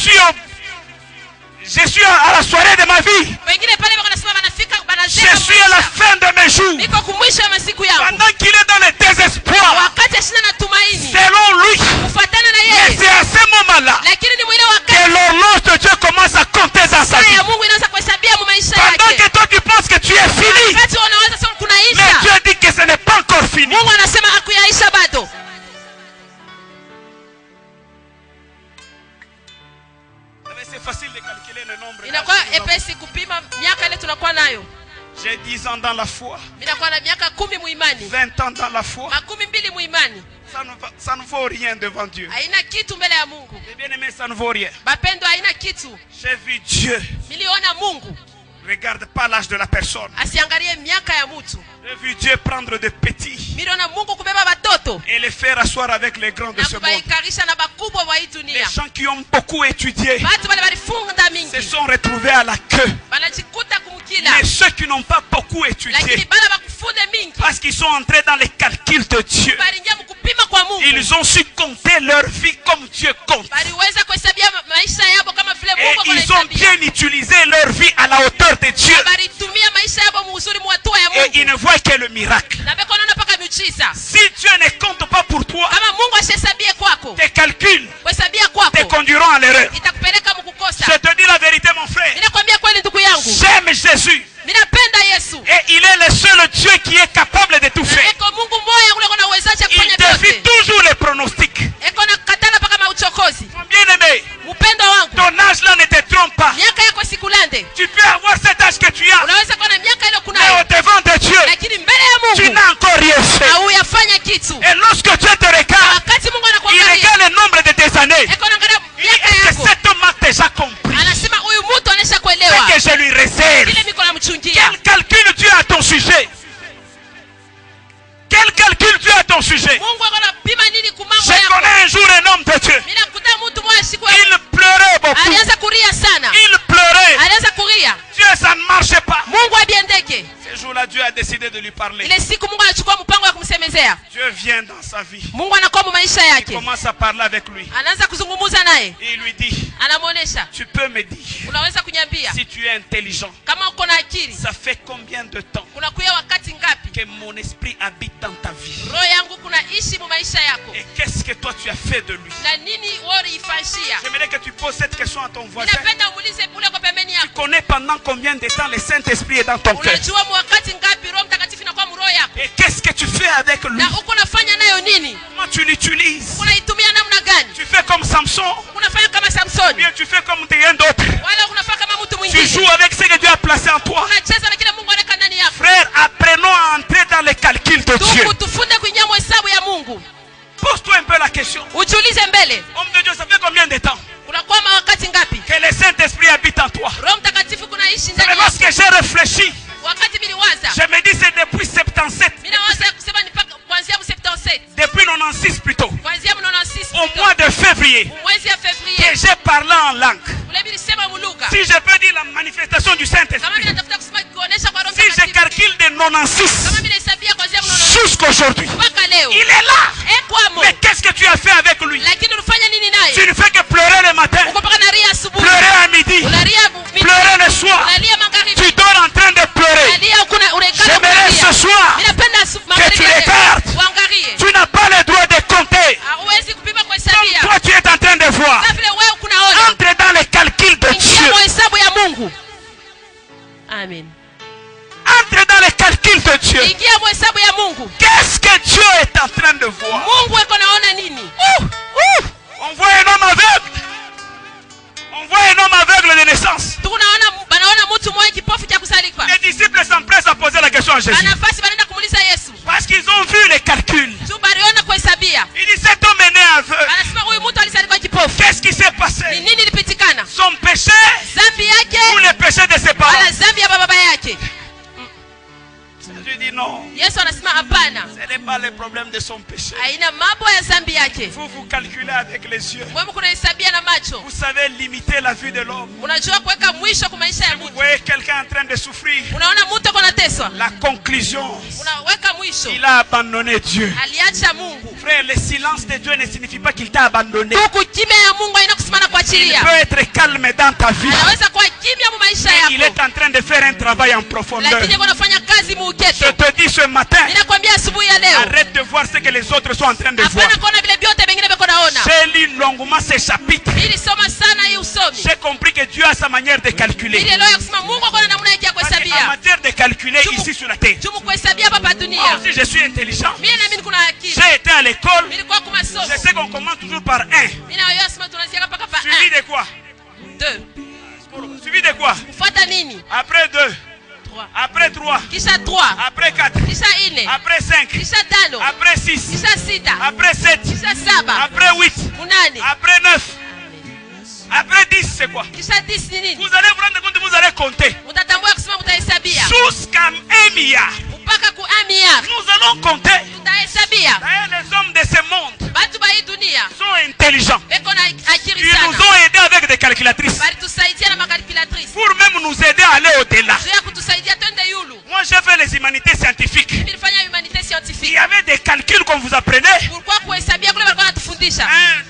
suis à la soirée de ma vie. Wengine pale wako nasema wanafika Je banazeka. suis à la fin de mes jours. Niko kumwisho ya masiku yangu. Pendant qu'il est dans le désespoir, Wakati ashina na tumaini. selon lui, Kufuatana na mais yeye. c'est à ce moment-là Lakini ni mwile que wakati l'horloge de Dieu commence à compter dans sa saa vie. ya Mungu inaweza kuhesabia mu maisha Pendant yake. que toi tu penses que tu es fini, Wakati unaweza sema mais kunaisha. Dieu dit que ce n'est pas encore fini. Mungu anasema hakuyaisha bado. C'est facile de calculer le nombre. Inakuwa epesi kupima miaka ile tunakuwa nayo. J'ai 10 ans dans la foi, Minakuwa na miaka 10 muimani. 20 ans dans la foi. 12 muimani. Ça ne vaut rien devant Dieu. Haina kitu mbele ya Mungu. Et bien aimé, ça ne vaut rien. Bapendo, haina kitu. J'ai vu Dieu. Miliona Mungu. Regarde pas l'âge de la personne. Asiangalie miaka ya mtu. J'ai vu Dieu prendre des petits Miliona Mungu kubeba watoto. et les faire asseoir avec les grands de Na ce monde. kubaikarisha na bakubwa wa hii Les dunia. gens qui ont beaucoup étudié Watu wale walifunga mingi. se sont retrouvés à la queue. Wanajikuta kumkila. Mais ceux qui n'ont pas beaucoup Lakini étudié, bala bakufunde mingi. parce qu'ils sont entrés dans les calculs de Dieu, Balingia mkupima kwa Mungu. ils ont su compter leur vie comme Dieu compte. Baliweza kuhesabia maisha yao kama vile Et Mungu ils ont anahesabia. bien utilisé leur vie à la hauteur de Dieu. Balitumia maisha yao muzuri mu hatua ya Et ils Mungu. ne voient que le miracle. Na beko naona paka miujiza. Si Dieu ne compte pas pour toi, Kama Mungu ashesabie kwako, tes calculs kuhesabia te kwako conduiront à l'erreur. itakupeleka makosa. Je te dis la vérité, mon frère. Ninakwambia kweli ndugu yangu. J'aime Jésus. Ninapenda Yesu. Et il est le seul Dieu qui est capable de tout faire. Eko Mungu mmoja ule kuna uwezaji kufanya Il défie vyote. toujours les pronostics. Eko na katana paka mauchokozi. Mon bien-aimé, Mpendo wangu. ton âge là ne te trompe pas. Miaka yako sikulande. Tu peux avoir cet âge que tu as. Unaweza kuwa na miaka ile Mais kunayo. au devant de Dieu, Lakini mbele ya tu Mungu n'as encore rien fait. hauyafanya kitu. Et lorsque Dieu te regarde, Wakati Mungu il anakuangalia. regarde le nombre de tes années. Eko naangalia Il dit, miaka est-ce que yako. cet homme a déjà compris Anasema huyu mtu anesha ce kuelewa. que je lui réserve? Ile miko namchungia. Quel calcul tu as à ton sujet? Quel calcul tu as à ton sujet? Mungu anapima nini kumambo Je yako. connais un jour un homme de Dieu. Mimi nakuta mtu mmoja siku Il pleurait beaucoup. alianza kulia sana. Il pleurait. Alianza kulia. Dieu, ça ne marchait pas. Mungu abiendeke. Ce jour-là, Dieu a décidé de lui parler. Ile siku Mungu anachukua mpango wa kumsemezea. Dieu vient dans sa vie. Mungu anakuwa mu maisha Il yake. commence à parler avec lui. Anaanza kuzungumza naye. Et il lui dit, Anamuonesha, tu peux me dire, unaweza kunyambia si tu es intelligent, kama uko na akili, ça fait combien de temps kuna kuya wakati ngapi que mon esprit habite dans ta vie? roho yangu kuna ishi mu maisha yako Et qu'est-ce que toi tu as fait de lui? na nini wewe uifanyia? J'aimerais que tu poses cette question à ton voisin. Ninapenda umuulize ule kwa pembeni Tu yako. connais pendant combien de temps le Saint-Esprit est dans ton cœur? Unajua mu wakati ngapi Roho Mtakatifu inakuwa mu roho yako? Et qu'est-ce que tu fais avec lui? Na uko nafanya nayo nini? Comment tu l'utilises? Unaitumia namna gani? Tu fais comme Samson, Unafanya kama ou Samson bien tu fais comme rien d'autre. wala unafanya kama mtu Tu mwingine? joues avec ce que Dieu a placé en toi. Unacheza na kile Mungu anaweka ndani yako. Frère, apprenons à entrer dans les calculs de Dieu. Tuku tufunde kuingia mu hesabu ya Mungu. Pose-toi un peu la question. Ujiulize mbele. Homme de Dieu, ça fait combien de temps Unakuwa wakati ngapi que le Saint-Esprit habite en toi? Roho Mtakatifu kunaishi C'est ndani parce yako? que j'ai réfléchi. Wakati niliwaza, Je me dis c'est depuis 77, mimi nawaza kusema ni paka kuanzia mu 77, depuis 96 plutôt, kuanzia mu 96 au mois de février, mwezi ya que Februari, j'ai parlé en langue. ule nilisema mu lugha. Si je peux dire la manifestation du Kama Saint-Esprit, mimi natafuta kusema kuonesha kwa Roho si je Mtakatifu. calcule de Kama 96 mimi nahesabia kuanzia mu 96 jusqu'aujourd'hui, mpaka leo. il est là. Kwamo. Mais qu'est-ce que tu as fait avec lui? Lakini unafanya nini Tu naye? ne fais que pleurer le matin, Uko mpaka nalia asubuhi. pleurer à midi, Unalia pleurer le soir. unalia magharibi. Tu dors en train de pleurer. Unalia kuna unaikana J'aimerais kulia. ce soir Mimi napenda que tu regardes. Uangalie. Tu n'as pas le droit de compter. Hauwezi kupima kwa Comme hesabia. toi tu es en train de voir. Kama vile wewe kunaona. Entre dans les calculs de Ingia Dieu. kwa hesabu ya Mungu. Amen. Entre dans les calculs de Dieu. Ingia kwa hesabu ya Mungu. Qu'est-ce que Dieu est en train de voir? Mungu yuko naona nini? On voit un homme aveugle. On voit un homme aveugle de naissance. Tunaona banaona mtu mmoja kipofu cha kusalika. Les disciples s'empressent à poser la question à Jésus. Anafasi banaenda kumuuliza Yesu. Parce qu'ils ont vu les calculs. Tu baliona kwa hesabia. Il dit cet homme est né aveugle. Anasema huyu mtu alizalika kipofu. Qu'est-ce qui s'est Ni passé? nini ilipitikana? Son péché Dhambi yake ou le péché de ses parents? wala dhambi ya baba yake? Jésus dit non. Yesu anasema hapana. Ce n'est pas le problème de son péché. Haina mambo ya dhambi yake. Vous calculez avec les yeux. Wewe kuna hesabia na macho. Vous savez limiter la vue de l'homme. Unajua kuweka mwisho kwa maisha ya Vous mtu. voyez quelqu'un en train de souffrir. Unaona mtu ako nateswa. La conclusion, Unaweka mwisho. il a abandonné Dieu. Aliacha Mungu. Frère, le silence de Dieu ne signifie pas qu'il t'a abandonné. Huku kimya ya Mungu haina kusimama Il kuachilia. peut être calme dans ta vie. Anaweza kuwa kimya mu maisha Mais il est yako. en train de faire un travail en profondeur. Lakini yuko anafanya kazi Je muuketo. te dis ce matin, Ninakwambia asubuhi ya leo. arrête de voir ce que les autres sont en train de voir. Hapana kuona vile vyote vingine viko naona. J'ai lu longuement ces chapitres. Nilisoma sana hii usomi. J'ai compris que Dieu a sa manière de calculer. Ili leo ya kusema Mungu ako na namna yake ya Parce qu'en kuhesabia. matière de calculer ici sur la terre, Jumu kuhesabia hapa moi dunia. aussi je suis intelligent. Mimi na mimi kuna akili. J'ai été à l'école. Nilikuwa kwa masomo. Je sais qu'on commence toujours par 1. Mimi na wewe sema tunaanzia mpaka pa Suivi 1. de quoi? 2. Suivi de quoi? Kufuata nini? Après 2. 3. Après 3. Kisha 3. Après 4. Kisha 4. Après 5. Kisha 5. Après 6. Kisha 6. Après 7. Kisha 7. Après 8. 8. Après 9. Après 10, c'est quoi? Kisha 10 ni nini? Vous allez vous rendre compte, vous allez compter. Utatambua kusema mtahesabia. Jusqu'à 1 milliard. Mpaka ku 1 milliard. Nous allons compter. Tutahesabia. D'ailleurs, les hommes de ce monde Batu ba hii dunia sont intelligents. beko na akili Ils nous sana. ont aidés avec des calculatrices. Balitusaidia na makalkulatrice. Pour même nous aider à aller au-delà. Juu ya kutusaidia twende yulu. Moi, j'ai fait les humanités scientifiques. Mimi nilifanya humanité Il scientifique. y avait des calculs qu'on vous apprenait. Kulikuwa kuhesabia kule walikuwa wanatufundisha.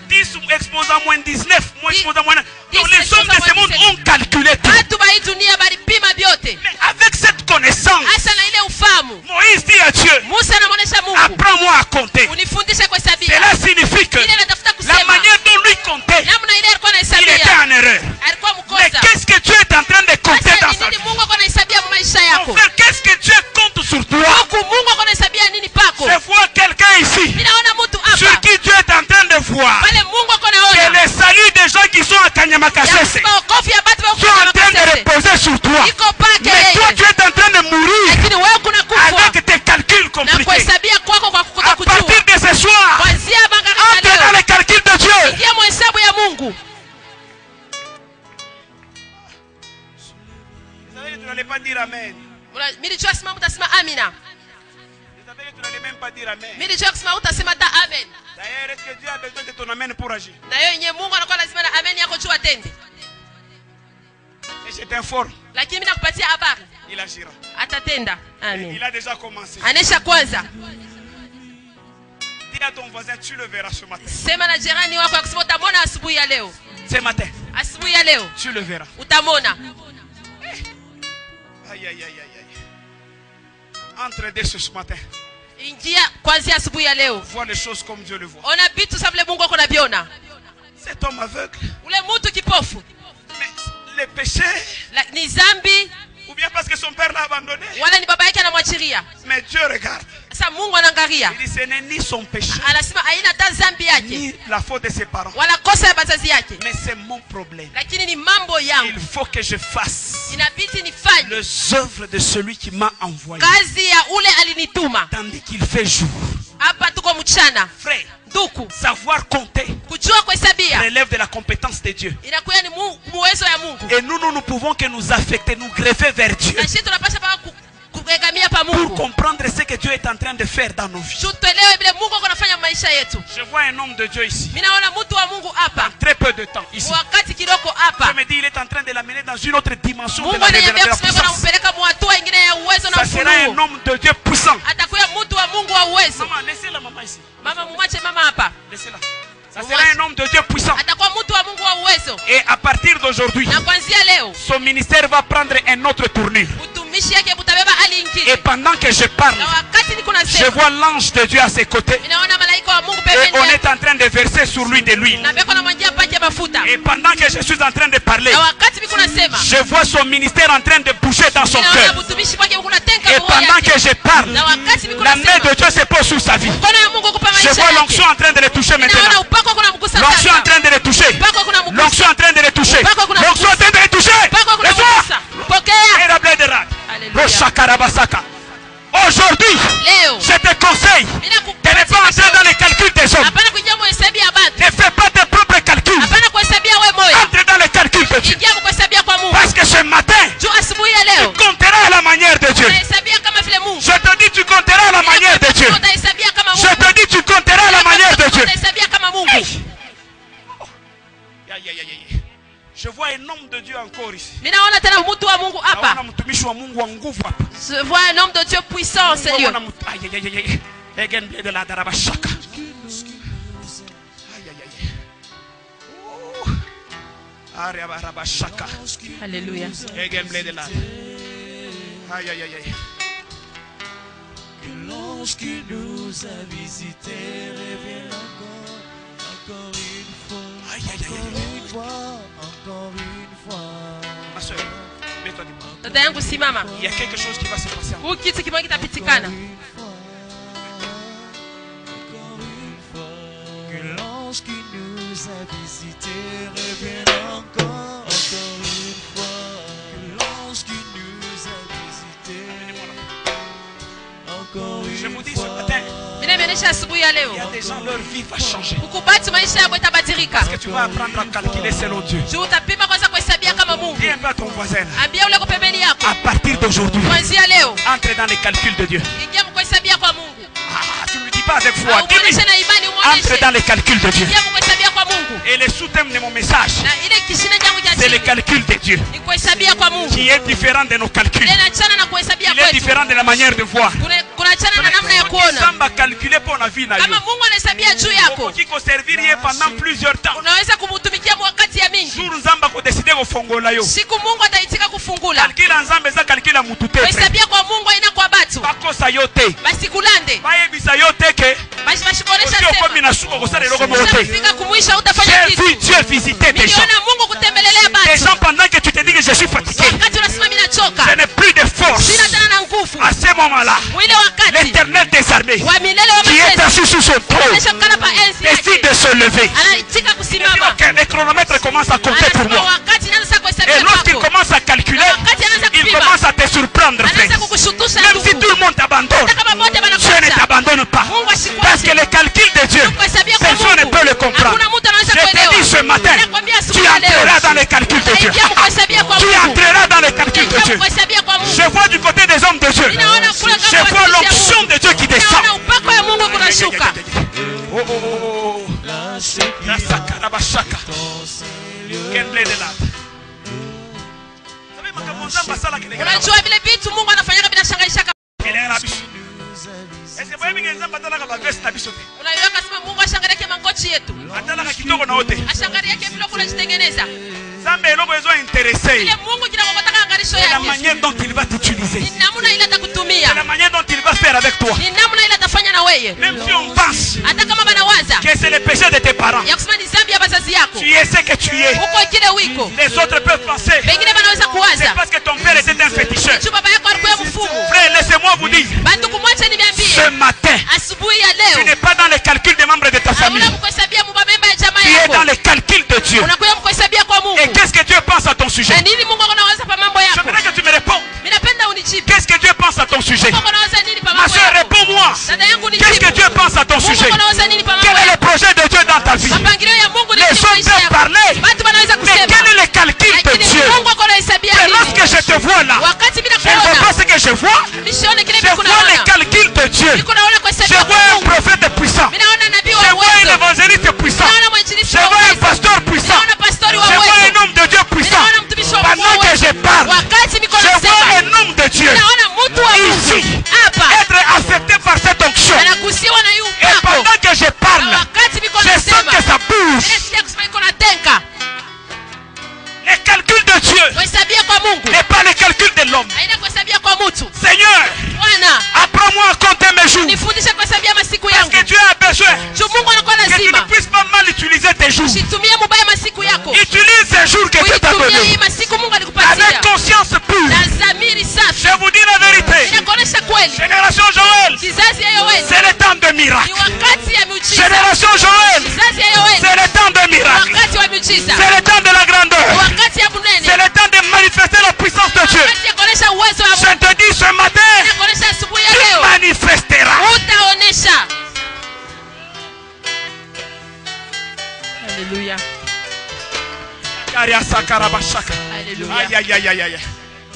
10 exposant moins 19, moins exposant moins 9. Donc 10 les hommes de ce monde ont calculé tout. Batu ba hii dunia balipima vyote. Mais avec cette connaissance, Hasa na ile ufahamu. Moïse dit à Dieu, Musa anamuonesha Mungu. apprends-moi à compter. Unifundishe kuhesabia. Cela signifie que Ile anatafuta la kusema. manière dont lui comptait, Namna ile alikuwa il était anahesabia. en erreur. Alikuwa Mungu akonahesabia nini pako. Je vois quelqu'un ici Ninaona mtu hapa sur qui Dieu est en train de voir pale Mungu que akonaona les saluts des gens qui sont à Kanyamakasese maokofu ya batu sont en train de reposer sur toi. iko pake Mais toi, tu yeye, es en train de mourir lakini wewe kuna kufa avec tes calculs na compliqués. kuhesabia kwako kwa À kutokujua. partir de ce soir, Kuanzia magharibi entre ya dans leo les calculs de Dieu. ingia mhesabu ya Mungu. Vous savez que tu n'allais pas dire Amen. Mimi nilijua simama utasema amina. Vous savez que tu n'allais même pas dire Amen. Mimi nilijua kusema utasema ta amen. D'ailleurs, est-ce que Dieu a besoin de ton Amen pour agir? Na yeye yenyewe Mungu anakuwa lazima na amen yako juu atende. Et je t'informe, Lakini mimi nakupatia habari. il agira. Atatenda. Amen. Il a déjà commencé. Anesha kwanza. Dis à ton voisin, tu le verras ce matin. Sema na jirani wako ya kusema utamwona asubuhi ya leo. Ce matin, Asubuhi ya leo tu le verras. utamwona. Aïe, aïe, aïe, aïe, aïe. Entre dès ce matin. Ingia kwanza asubuhi ya leo. Vois les choses comme Dieu le voit. Ona vitu sawa vile Mungu akonaviona. Cet homme aveugle. Ule mtu kipofu Mais le péché, ni zambi ou bien parce que son père l'a abandonné. wala ni baba yake anamwachiria. Mais Dieu regarde. Sasa Mungu anaangalia. Il dit ce n'est ni son péché, Anasema haina hata zambi yake ni la faute de ses parents. wala kosa ya bazazi yake. Mais c'est mon problème. Lakini ni mambo Il yangu. faut que je fasse Inabidi nifanye les œuvres de celui qui m'a envoyé. kazi ya ule alinituma. Tandis qu'il fait jour. Hapa tuko mchana. Frère, Nduku, savoir compter kujua kuhesabia relève de la compétence de Dieu. inakuwa ni muwezo ya Mungu. Et nous ne pouvons que nous affecter, nous greffer vers Dieu Na sisi tunapaswa paka kuegamia pa pour Mungu. comprendre ce que Dieu est en train de faire dans nos vies. Tuelewe vile Mungu anafanya maisha yetu. Je vois un homme de Dieu ici, Mimi naona mtu wa Mungu hapa. très peu de temps ici. Wakati kidogo Je hapa. me dis, il est en train de l'amener dans une autre dimension de Mungu la ananiambia révélation de la kusema puissance. nampeleka mwatua ingine ya uwezo na Ça sera un ufunuo. homme de Dieu puissant. Atakuwa mtu wa Mungu wa uwezo. Maman, laissez la maman ici. Mama mwache mama hapa. Laissez-la. Ça sera un homme de Dieu puissant. Atakuwa mtu wa Mungu wa uwezo. Et à partir d'aujourd'hui, Na kuanzia leo son ministère va prendre un autre tournure. utumishi yake butabeba hali Et nyingine. pendant que je parle, Na wakati niko je nasema, vois l'ange de Dieu à ses côtés. ninaona malaika wa Mungu Et pembeni on yake. est en train de verser sur lui de l'huile. Na beko na mwanjia pake mafuta. Et pendant que je suis en train de parler, Na wakati niko nasema, je vois son ministère en train de bouger dans son ninaona cœur. utumishi wake uko natenga Et roho pendant que yake. je parle, Na wakati niko la main nasema, de Dieu se pose sur sa vie. mkono ya Mungu kupa Je maisha vois yake. l'onction en train de le toucher Ninaona maintenant. upako kuna mgusa L'onction en sasa. train de le toucher. Upako kuna mgusa. L'onction en train de le toucher. Upako kuna L'onction en train de le toucher. Upako kuna Reçois. mgusa. Pokea. Et la blé de rad. Alléluia. Le chakarabasaka. Aujourd'hui, Leo. je te conseille de ne pas entrer dans les calculs des hommes. Hapana kuingia muhesabia ya batu. Ne fais pas tes propres calculs. Hapana kuhesabia wewe moyo. Entre dans les calculs de Dieu. Ingia kuhesabia kwa Mungu. Parce que ce matin, Juu asubuhi ya leo tu compteras à la manière de Dieu. utahesabia kama vile Mungu. Je te dis, tu compteras à la manière de Dieu. Utahesabia kama Je Mungu. te dis, tu compteras à la manière de Dieu. Utahesabia kama Mungu. Aïe, aïe, aïe, aïe. Je vois un homme de Dieu encore ici. Mimi naona tena mtu wa Mungu hapa. Naona mtumishi wa Mungu wa nguvu hapa. Je vois un homme de Dieu puissant, sérieux. Naona aïe, aïe, aïe, aïe. Egen blé de la darabashaka. Aïe, aïe, aïe. Oh. Arabarabashaka. Alléluia. Egen blé de la. Aïe, aïe, aïe, aïe. L'ange qui nous a visités révèle encore une fois, Aïe, aïe, aïe, aïe. encore une fois. Ma soeur, mets-toi debout. Dada yangu simama. Il y a quelque chose qui va se passer. Huu kitu kimoja kitapitikana. Que l'ange qui nous a visités revienne encore une fois. Que l'ange qui nous a visités encore Je une vous dis ce fois. matin, Mimi nimeonyesha asubuhi ya il y a leo. des gens, leur vie va changer. Ukubati maisha yako itabadilika. Parce que tu vas apprendre à calculer selon Dieu. Juu utapima kwanza kuhesabia kama Mungu. Dis un peu à ton voisin. Ambia ule uko pembeni yako. À partir d'aujourd'hui, Kuanzia leo entre dans les calculs de Dieu. ingia kuhesabia kwa Mungu. Ah, tu ne le dis pas avec foi. Dis-lui, Umuoneshe na imani entre umuoneshe. dans les calculs de Dieu. Ingia kuhesabia kwa Mungu. Et le sous-thème de mon message, Na ile kishina changu cha c'est le chini calcul de Dieu. ni kuhesabia kwa Mungu. Qui est différent de nos calculs. Ile nachana na kuhesabia Il est kwetu. différent de la manière de voir. Kuna chana na namna ya kuona. Samba calculer pour la vie. Kama Mungu anahesabia juu yako, Qui servir pendant plusieurs temps. unaweza kumtumikia wakati wakati ya mingi. Jour nzamba ko décider ko fongola yo. Siku Mungu ataitika kufungula. Calcula nzamba za calcula mutu te. Kuhesabia kwa Mungu haina kwa batu. Bakosa yo te. Basikulande. Bayebisa yo te ke. Bashikonesha Sio sema. kwa mina shuko ko sale loko mote. Fika kumwisha utafanya J'ai kitu. vu Dieu visiter des gens. Niliona Mungu kutembelelea Des batu. gens pendant que tu te dis que je suis fatigué. Wakati unasema mimi nachoka. Je n'ai plus de force. Sina tena na nguvu. À ce moment-là, Mwile wakati. l'Éternel des armées Wa milele wa qui est majeshi. assis sur son trône Anashakana pa enzi yake. décide de se lever. Anaitika Il dit, kusimama. ok, le chronomètre commence à compter pour Anasema moi. wakati anaanza Et kuhesabia lorsqu'il kwako. commence à calculer, il commence à te surprendre, frère. Anaanza kukushutusha Même si ndugu. tout le monde t'abandonne, Hata kama wote Dieu ne wanakuacha. t'abandonne pas. Mungu ashikwache. Parce que le calcul de Dieu, Kuhesabia kwa personne ne Mungu. peut le comprendre. Hakuna mtu anaweza Je te kuelewa. dis ce matin, Nakwambia tu asubuhi ya leo. entreras dans les calculs de Dieu. Utaingia kuhesabia kwa Tu Mungu. entreras dans les calculs de Dieu. Kuhesabia kwa Mungu. Je vois du côté des hommes de Dieu. Ninaona kule kama Je vois watumishi wa l'onction Mungu. de Dieu qui descend. Ninaona upako ya Mungu kunashuka. Oh, oh, oh, oh. Rasakarabashaka. Kenble de la. Savez, makambo nzamba sala kinegera. Unajua vile vitu Mungu anafanyaka bila shangaisha. Kinegera biso. Est-ce que vous avez nzamba talaka ba veste na biso te? Unajua kasema Mungu ashangalie mangochi yetu. Atalaka kitoko na wote. Ashangalie vile kuna jitengeneza. Zambe eloko ezo intéressé. Ile Mungu kinakokotaka angarisho C'est la yake. manière dont il va t'utiliser. Ni namna ile atakutumia. C'est la manière dont il va faire avec toi. Ni namna ile atafanya na wewe. Même si on pense Hata kama banawaza que c'est le péché de tes parents, ya kusema ni dhambi ya wazazi yako. tu es ce que tu es. Uko kile wiko. Les autres peuvent penser Wengine wanaweza c'est kuwaza. parce que ton père était un féticheur. Tu baba yako alikuwa mfumu. Frère, laissez-moi vous dire, Bantu kumwacha ce niambie. matin, Asubuhi ya tu leo. n'es pas dans les calculs des membres de ta famille. Hauna kuhesabia mbabemba ya jamaa Tu es dans yako. les calculs de Dieu. Unakuja kuhesabia kwa Mungu. Et qu'est-ce que Dieu pense à ton sujet? Na nini Mungu anawaza pa mambo Je yako? voudrais que tu me répondes. Mimi napenda unijibu. Qu'est-ce que Dieu pense à ton sujet? Mungu anawaza nini pa Ma mambo soeur, yako? réponds-moi. Dada yangu unijibu. Qu'est-ce que Dieu pense à ton sujet? Mungu anawaza nini pa mambo Quel est le yako? projet de Dieu dans ta vie? Mapangilio ya Mungu ni Les hommes peuvent parler, Watu wanaweza mais kusema. quel est le calcul de Lakini Dieu? Mungu ako anahesabia Et nini? lorsque je te vois là, Wakati bila je ne vois kuona. pas ce que je vois. Nisione kile Je kitu vois les kunaona. calculs de Dieu. Niko naona Je kuhesabia kwa vois un Mungu. prophète puissant. Mimi naona nabii Je wa vois un uwezo. évangéliste puissant. Naona mwinjilisti Je wa vois un uwezo. pasteur puissant. Naona pastori wa Je vois uwezo. un homme de Dieu puissant. Naona mtumishi wa Mungu Pendant wa que uwezo. je parle, Wakati niko je vois nasema. un homme de Dieu Naona mtu wa Mungu. ici Hapa. être affecté par cette onction. Anagusiwa na yu Et upako. pendant que je Na parle, wakati niko je sens nasema. que ça bouge. Ile sikia kusema iko natenka. Les calculs de Dieu Kuhesabia kwa Mungu. n'est pas les calculs de l'homme. Haina kuhesabia kwa mtu. Seigneur, Bwana, apprends-moi à compter mes jours. nifundishe kuhesabia masiku Parce yangu. que Dieu a besoin Juu Mungu anakuwa que tu ne lazima. puisses pas mal utiliser tes jours. Usitumie mubaya masiku yako. Utilise ces jours que Dieu t'a Uitumie hii donnés. masiku Mungu Avec alikupatia. conscience pure. Na dhamiri safi. Je vous dis la vérité. Inakuonesha kweli. Génération Joël, Kizazi ya Yoeli. c'est le temps de Ni miracle. wakati ya miujiza. Génération Joël, Kizazi ya Yoeli. c'est le temps de Ni miracle. wakati wa miujiza. C'est le temps de la Ni grandeur. wakati ya bunene. C'est le temps de manifester la puissance de Dieu. Wakati ya kuonesha uwezo wa Je Mungu. te dis ce matin, Inakuonesha asubuhi ya tu leo. manifesteras. Utaonesha. Haleluya. Aïe, aïe, aïe, aïe, aïe.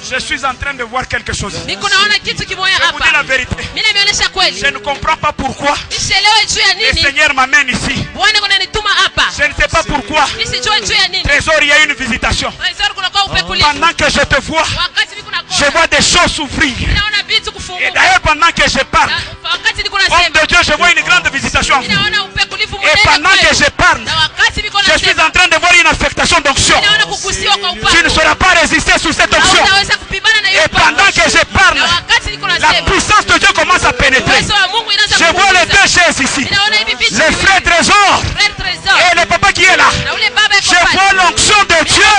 Je suis en train de voir quelque chose. Niko naona kitu kimoja Je vous dis la hapa. vérité. Mimi nimeonyesha kweli. Je ne comprends pas pourquoi Nisielewe juu ya le nini. Seigneur m'amène ici. Bwana kunanituma hapa. Je ne sais pas pourquoi. Nisijue juu ya nini. Trésor, il y a une visitation. Trésor kunakuwa upekulifu. Pendant que je te vois, Wakati niko je nakosa. vois des choses s'ouvrir. Naona vitu Et kufunguka. d'ailleurs, pendant que je parle, Na wakati niko homme nasema. de Dieu, je vois une grande visitation en vous. Naona upekulifu Et pendant que je parle, Na wakati niko je suis nasema. en train de voir une affectation d'onction. Naona kukusiwa kwa upako. Tu ne sauras pas résister sous cette onction. Hautaweza kupambana na hiyo Et pendant que je parle, Na wakati niko la nasema. puissance de Dieu commence à pénétrer. Uwezo wa Mungu inaanza Je vois les deux chaises ici. Naona hivi vitu. Le frère Trésor Frère Trésor. et le papa qui est là. Na ule baba Je yuko vois pale. l'onction de Dieu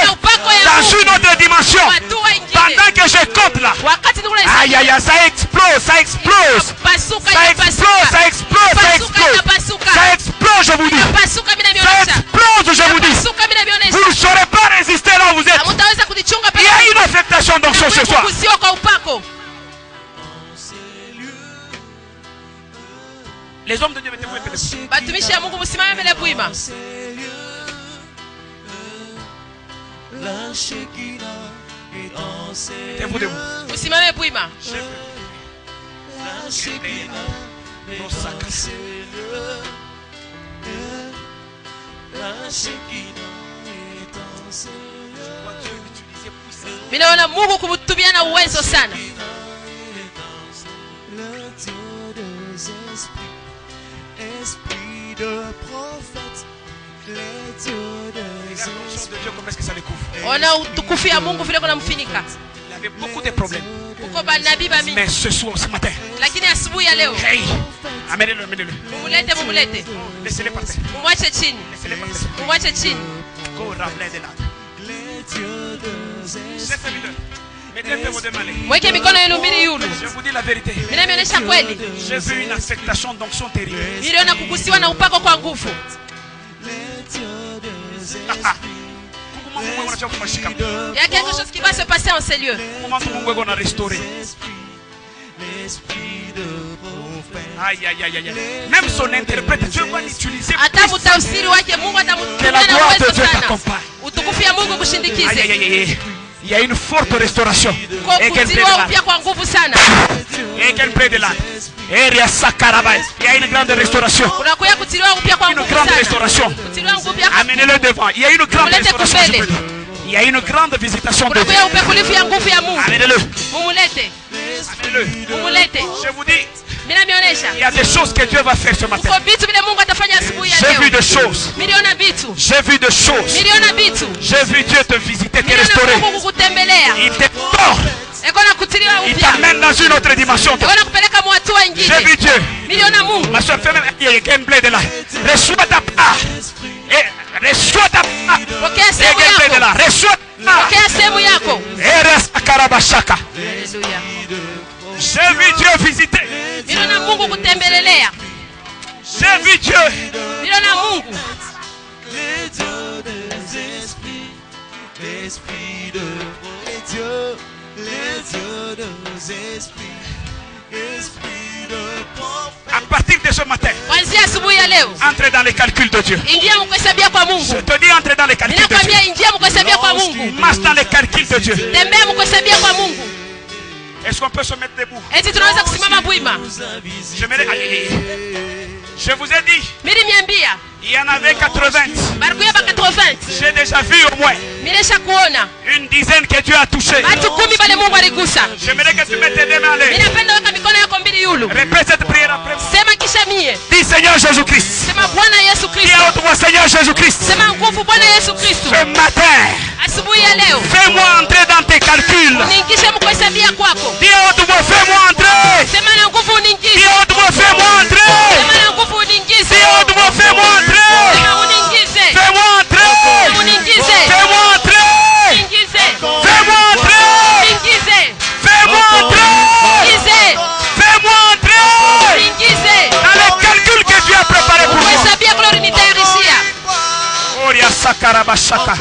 dans une autre dimension. Hatua ingine. Pendant que je compte là, Wakati niko aïe aïe aïe, ça explose, ça explose. Pasuka Ça explose, ça explose, ça explose. Pasuka. Ça explose, je vous dis. Pasuka mimi Ça nabionyesha. explose, je vous dis. Pasuka mimi nabionyesha. Vous ne saurez pas résister là où vous êtes. Hamtaweza kujichunga Il y a une affectation d'onction ce soir. Kukusiwa kwa upako. Les hommes de Dieu, mettez-vous un peu de bruit. Batumishi ya Mungu msimame mbele bwima. La Shekinah est en ces Mettez-vous debout. Msimame bwima. La Shekinah est en ces lieux. La Shekinah est en ces lieux. Mimi naona Mungu kumtumia na uwezo sana. Le Dieu des esprits, esprit de prophète, Regarde l'onction de Dieu, comment est-ce que ça les couvre. Ona utukufu ya Mungu vile kuna mfinika. Il avait beaucoup de problèmes. Uko banabii ba mingi. Mais ce soir, ce matin, Lakini asubuhi ya leo hey, amenez-le, amenez-le. mumulete. Laissez-les partir. Mumwache chini. Laissez-les partir. Mumwache chini. Go ramener de là. Laissez-le. Mettez vos deux mains. Mweke mikono yenu mbili yulu. Je vous dis la vérité. Mimi naonyesha kweli. J'ai vu une affectation d'onction terrible. Niliona kugusiwa na upako kwa nguvu. Il y a quelque chose qui va se passer en ces lieux. Comment Mungu on a restauré. Aïe aïe aïe aïe. Même son interprète, Dieu va l'utiliser. Hata mtafsiri wake Mungu Que la atamtumia na gloire de uwezo Dieu sana. t'accompagne. Utukufu ya Mungu Aïe kushindikize. aïe aïe aïe. Il y a une forte restauration. Kwa Et qu'elle plaît kutiliwa de upya kwa nguvu sana. là. Et qu'elle plaît de là. Et il y a Sakarabay. Il y a une grande restauration. Unakuya kutiliwa upya kwa Une nguvu grande sana. restauration. Kutiliwa nguvu ya Amenez-le devant. Il y a une grande Mlete restauration. kubele. je peux dire. Il y a une grande visitation de Dieu. Unakuya upekulifu ya nguvu ya Mungu. Amenez-le. Mumulete. Amenez-le. Mumulete. Je vous dis, Mimi naonyesha. il y a des choses que Dieu va faire ce matin. Uko vitu vile Mungu atafanya asubuhi ya J'ai vu leo. des choses. Miliona vitu. J'ai vu des choses. Miliona vitu. J'ai vu Dieu te visiter, te Miliona restaurer. Mungu kukutembelea. Il te tord. Eko na kutiliwa Il upya. t'amène dans une autre dimension. Eko na kupeleka mu hatua J'ai ingine. vu Dieu. Miliona Mungu. Ma soeur, fais même un blé de là. Reçois ta part. Et reçois ta part. Pokea Et sehemu un blé de yako. là. Reçois ta part. Pokea sehemu yako. Et reste à Karabashaka. Haleluya. J'ai vu Dieu visiter. Miliona Mungu kutembelelea. J'ai vu Dieu. Miliona Mungu. L'esprit de Dieu, les dieux de nos esprits, esprit de prophète. À partir de ce matin, Kuanzia asubuhi ya leo. entre dans les calculs de Dieu. Ingia mkuhesabia kwa Je Mungu. te dis, entre dans les calculs de Dieu. Ninakwambia ingia mkuhesabia kwa Mungu. Marche dans les calculs de Dieu. Tembea mkuhesabia kwa Mungu. Est-ce qu'on peut se mettre debout? Eti tunaweza kusimama bwima. Je vous ai dit, Mimi nimeambia il y en avait 80. barikuya ba 80. J'ai déjà vu au moins Nimesha kuona une dizaine que Dieu a touché. watu 10 bale Mungu aligusa. J'aimerais que tu mettes tes deux mains. Mimi napenda weka mikono yako mbili yulu. Répète cette prière après moi. Sema kisha mie. Dis Seigneur Jésus-Christ. Sema Bwana Yesu Dis Kristo. à haute voix Seigneur Jésus-Christ. Sema nguvu Bwana Yesu Kristo. Ce matin, Asubuhi ya leo fais-moi entrer dans tes calculs. niingishe mkuhesabia kwako. Dis à haute voix, fais-moi entrer. Sema na nguvu Dis uniingize. à haute voix, fais-moi entrer. Sema na nguvu uniingize. Dis à haute voix, fais-moi entrer. Sema uniingize. Fais-moi entrer. Uniingize. Fais-moi entrer. Uniingize. Fais-moi entrer. Uniingize. Fais-moi entrer. Uniingize. Fais-moi entrer. Uniingize. Dans les calculs que tu as préparés pour moi. Kuhesabia glory nitayarishia. Oria Sakarabashaka.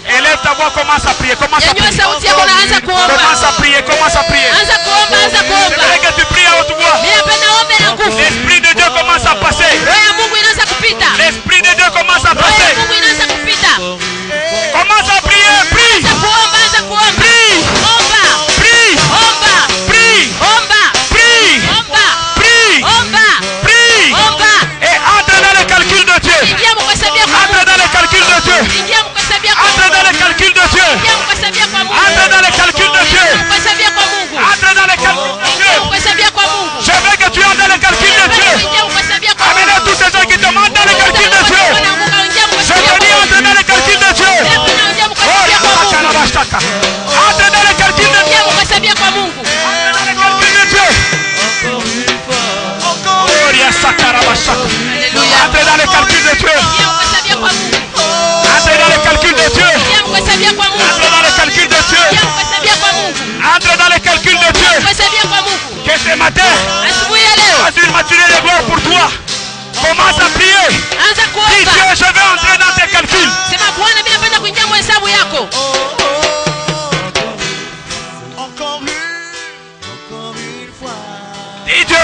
Élève ta voix, commence à prier, commence à Nyanyua prier. sauti yako na anza Commence kuomba. à prier, commence à prier. Anza kuomba, anza kuomba. J'aimerais que tu pries à haute voix. Mimi napenda ombe na nguvu. L'Esprit de Dieu commence à passer. Roho ya Mungu inaanza kupita. L'Esprit de Dieu commence à Roho ya passer. Mungu inaanza kupita. Commence à prier, prie. Anza kuomba, anza kuomba. Prie. Omba. Prie. Omba. Prie. Omba. Prie. Omba. Prie. Omba. Prie. Omba. Et entre dans les calculs de Dieu. Ingia mkuhesabia kwa Entre Mungu. dans les calculs de Dieu. Ingia mkuhesabia kwa Entre Mungu. dans les calculs de Dieu. Ingia mkuhesabia kwa Mungu. Entre dans les calculs de Dieu. Ingia mkuhesabia kwa Mungu. Entre dans les calculs de Ingia Dieu. mkuhesabia kwa Mungu. Je veux que tu entres dans les calculs de Dieu. Ingia mkuhesabia kwa Mungu. Amenez tous ces gens qui demandent dans les calculs de Dieu. Je veux dire, entre dans les calculs de Dieu. Oh, Sakarabashaka. Entre dans les calculs de Dieu. Entre dans les calculs de Dieu. Oh, Ria Sakarabashaka. Entre dans les calculs de Dieu. Entre dans les calculs de Dieu. Entre dans les calculs de Dieu. Entre dans les calculs de Dieu. Que ce matin, sois une matinée de gloire pour toi. Commence à prier. Dis Dieu, je vais entrer dans tes calculs. Encore une fois. Dis Dieu,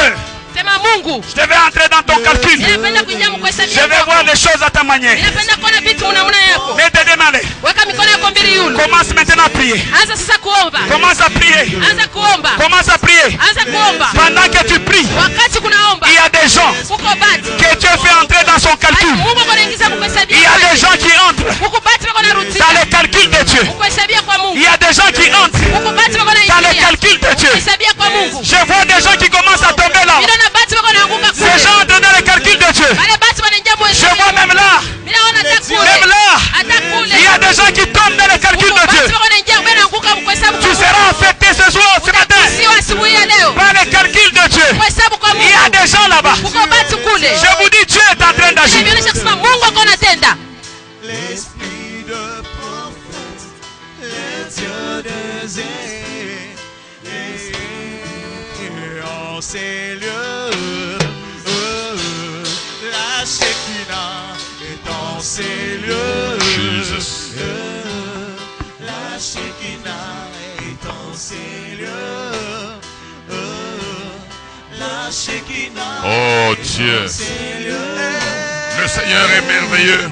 Sema Mungu, je vais entrer dans ton calcul. ninapenda kuingia Je mkuhesabia vais voir les choses à ta manière. ninapenda kuona vitu namna yako. Mais te demander. Weka mikono yako mbili yulu. Commence maintenant à prier. Anza sasa kuomba. Commence à prier. Anza kuomba. Commence à prier. Anza kuomba. Pendant que tu pries, Wakati kunaomba. il y a des gens Kuko bati. que Dieu fait entrer dans son calcul. Mungu anaingiza mkuhesabia. Il y a des gens qui entrent Kuko bati wako narudia. dans les calculs de Dieu. Kuhesabia kwa Mungu. Il y a des gens qui entrent Kuko bati wako dans les naingia. calculs de Dieu. Kuhesabia kwa Mungu. Je vois des gens qui commencent à tomber là. Ninaona bati wako naanguka Ces kule. gens entrent dans les calculs de Dieu. Wale bati wanaingia Je mkuhesabia. vois même là Ninaona a des gens là-bas. kuko batu kule. Je vous dis, Dieu est en train d'agir. Inaonyesha kusema Mungu ako anatenda. L'esprit de prophète, les yeux des en ces lieux. La Shekinah est en ces lieux. La Shekinah est en ces lieux. La Shekinah Oh Dieu, ces lieux. le Seigneur est merveilleux.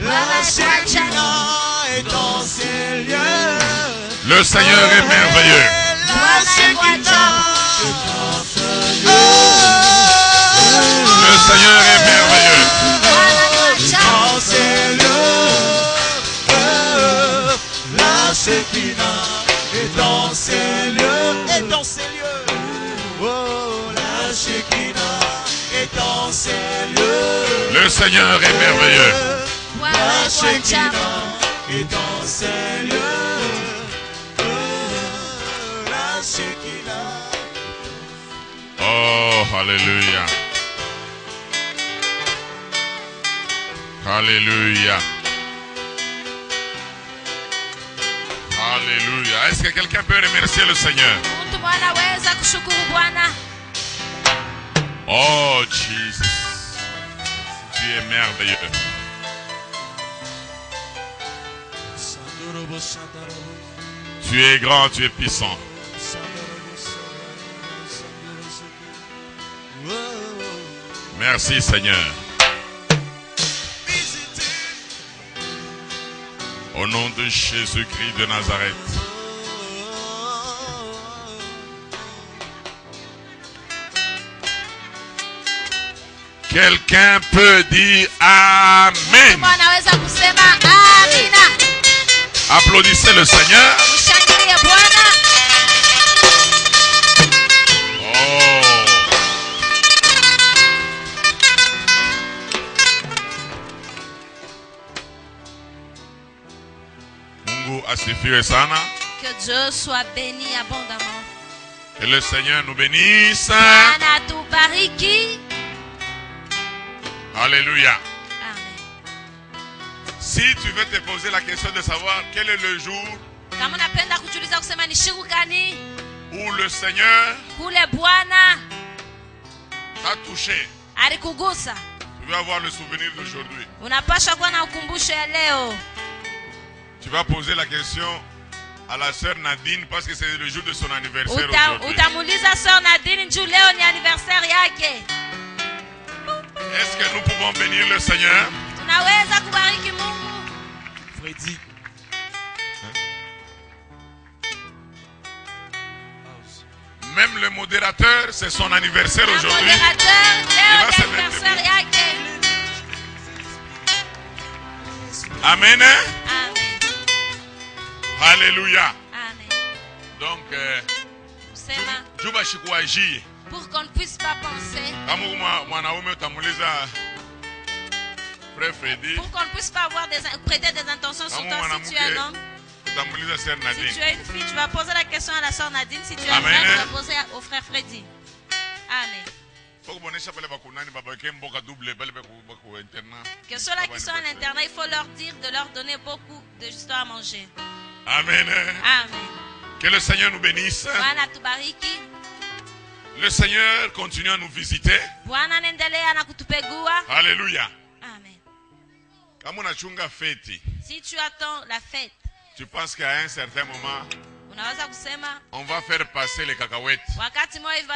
La Shekinah est dans ces lieux. Le Seigneur est merveilleux. La Shekinah est dans ces lieux. Le Seigneur est merveilleux. Dans ces lieux. La Shekinah est dans ces lieux. Et dans ces lieux. Oh, la Shekinah est dans ces lieux. Le Seigneur est merveilleux. La Shekinah est dans ces lieux. La Shekinah. Oh, alléluia. Alléluia. Alléluia. Est-ce que quelqu'un peut remercier le Seigneur? Mtu anaweza kushukuru Bwana. Oh, Jesus. Tu es merveilleux. Tu es grand, tu es puissant. Merci Seigneur. Au nom de Jésus-Christ de Nazareth. Quelqu'un peut dire Amen. Mtu anaweza kusema amina. Applaudissez le Seigneur. Mshangilie Bwana. Oh. Mungu asifiwe sana. Que Dieu soit béni abondamment. Que le Seigneur nous bénisse. Bwana tubariki. Alléluia. Amen. Si tu veux te poser la question de savoir quel est le jour Kama unapenda kujiuliza kusema ni siku gani où le Seigneur kule Bwana t'a touché, alikugusa, tu vas avoir le souvenir d'aujourd'hui. unapaswa kuwa na ukumbusho ya leo. Tu vas poser la question à la sœur Nadine parce que c'est le jour de son anniversaire aujourd'hui. Utamuuliza Sœur Nadine njoo leo ni anniversaire yake. Est-ce que nous pouvons bénir le Seigneur? Tunaweza kubariki Mungu. Freddy. Même le modérateur, c'est son anniversaire Na aujourd'hui. moderateur leo va ni se anniversaire yake. Amen. Amen. Alléluia. Amen. Donc, Kusema Juba shikuaji. pour qu'on ne puisse pas penser, Kama mwanaume utamuliza Frère Freddy, pour qu'on ne puisse pas avoir prêter des intentions sur toi si tu es un homme. utamuliza Sœur Si Nadine. tu es une fille, tu vas poser la question à la Sœur Nadine. Si tu es un Amen. frère, tu vas poser au frère Freddy. Amen. Que ceux-là qui sont à l'internat, il faut leur dire de leur donner beaucoup de justement à manger. Amen. Amen. Que le Seigneur nous bénisse. Bwana tubariki. Le Seigneur continue à nous visiter. Bwana anaendelea na kutupegua. Alléluia. Amen. Kama unachunga feti, Si tu attends la fête, tu penses qu'à un certain moment, unaweza kusema on va faire passer les cacahuètes. wakati moja hivi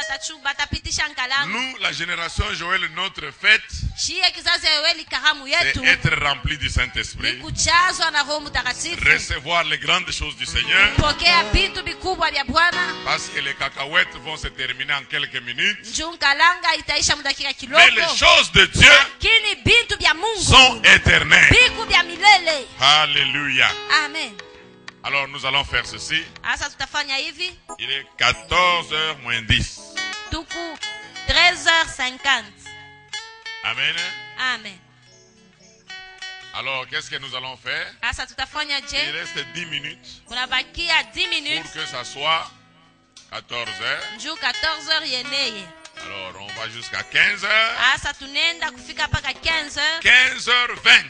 batapitisha nkalamu. Nous, la génération Joël, notre fête, Shie kizazi ya Yoeli, karamu c'est yetu être rempli du ni Saint-Esprit, kujazwa na Roho Mtakatifu, recevoir les grandes choses du Seigneur, pokea vitu vikubwa vya Bwana. parce que les cacahuètes vont se terminer en quelques minutes. Njoo nkalanga itaisha mudakika Mais les kidogo, choses de Dieu lakini vitu vya Mungu sont éternelles. viku vya milele. Alléluia. Amen. Alors nous allons faire ceci. Asa tutafanya hivi, Il est 14h moins 10. tuku 13h50. Amen. Amen. Alors qu'est-ce que nous allons faire? Asa tutafanya Il je, reste 10 minutes kunabakia 10 pour minutes que ça soit 14h. njoo 14h yeneye. Alors on On va jusqu'à 15h. Asa tunenda kufika paka 15h. 15h20.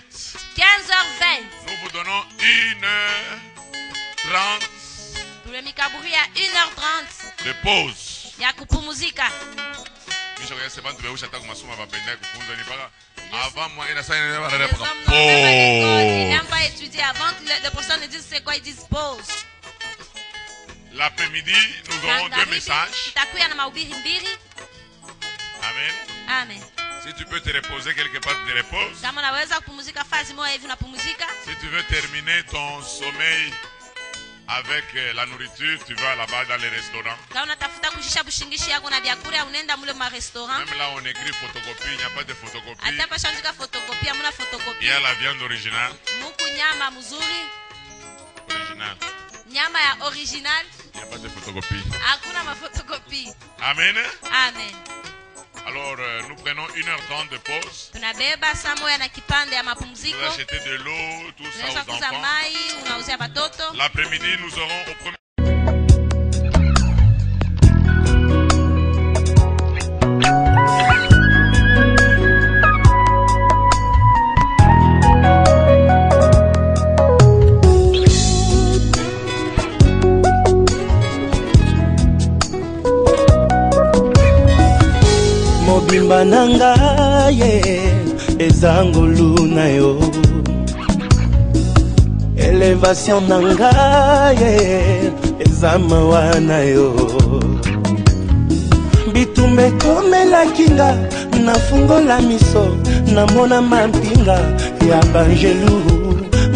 15h20. Nous vous donnons 1h30 Tulemikaburia 1h30 de pause. ya kupumuzika. Avant moi, il Les n'aiment pas étudier avant que le professeur ne dise c'est quoi, ils disent pause. L'après-midi, nous aurons 2 messages. Amen. Amen. Si tu peux te reposer quelque part, tu te reposes. Si tu veux terminer ton sommeil avec la nourriture, tu vas là-bas dans les restaurants. Même là, on écrit photocopie, il n'y a pas de photocopie. Il y a la viande originale. Original. Il n'y a pas de photocopie. Photocopie. Amen. Amen. Alors, nous prenons 1h30 de pause. Vous achetez de l'eau, tout ça aux enfants. L'après-midi, nous aurons au premier... Mobimba nanga ye ezangolu na yo Elevation nanga ye ezamawa na yo Bitumbe komela kinga nafungola miso namona mampinga ya banjelu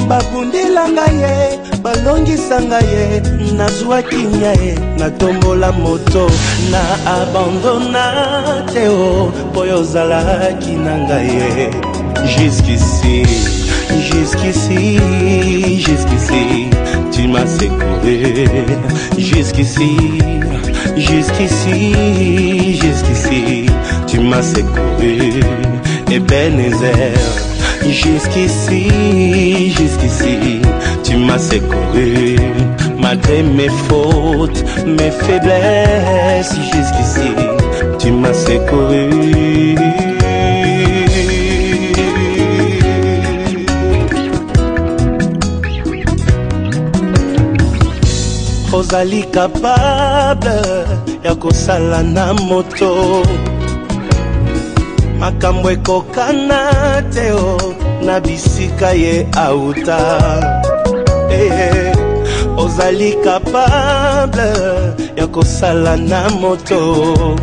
babundilanga ye balongisanga ye nazwa kimia ye natombola moto na abandona teo boyo zalaki nanga ye jusqu'ici tu m'as secouru jusqu'ici tu m'as secouru Ebenezer jusqu'ici tu m'as secouru malgré mes fautes, mes faiblesses, jusqu'ici tu m'as secouru. Ozali capable ya kosala na moto makambo ekokana teo na bisika ye auta ozali capable ya kosala na moto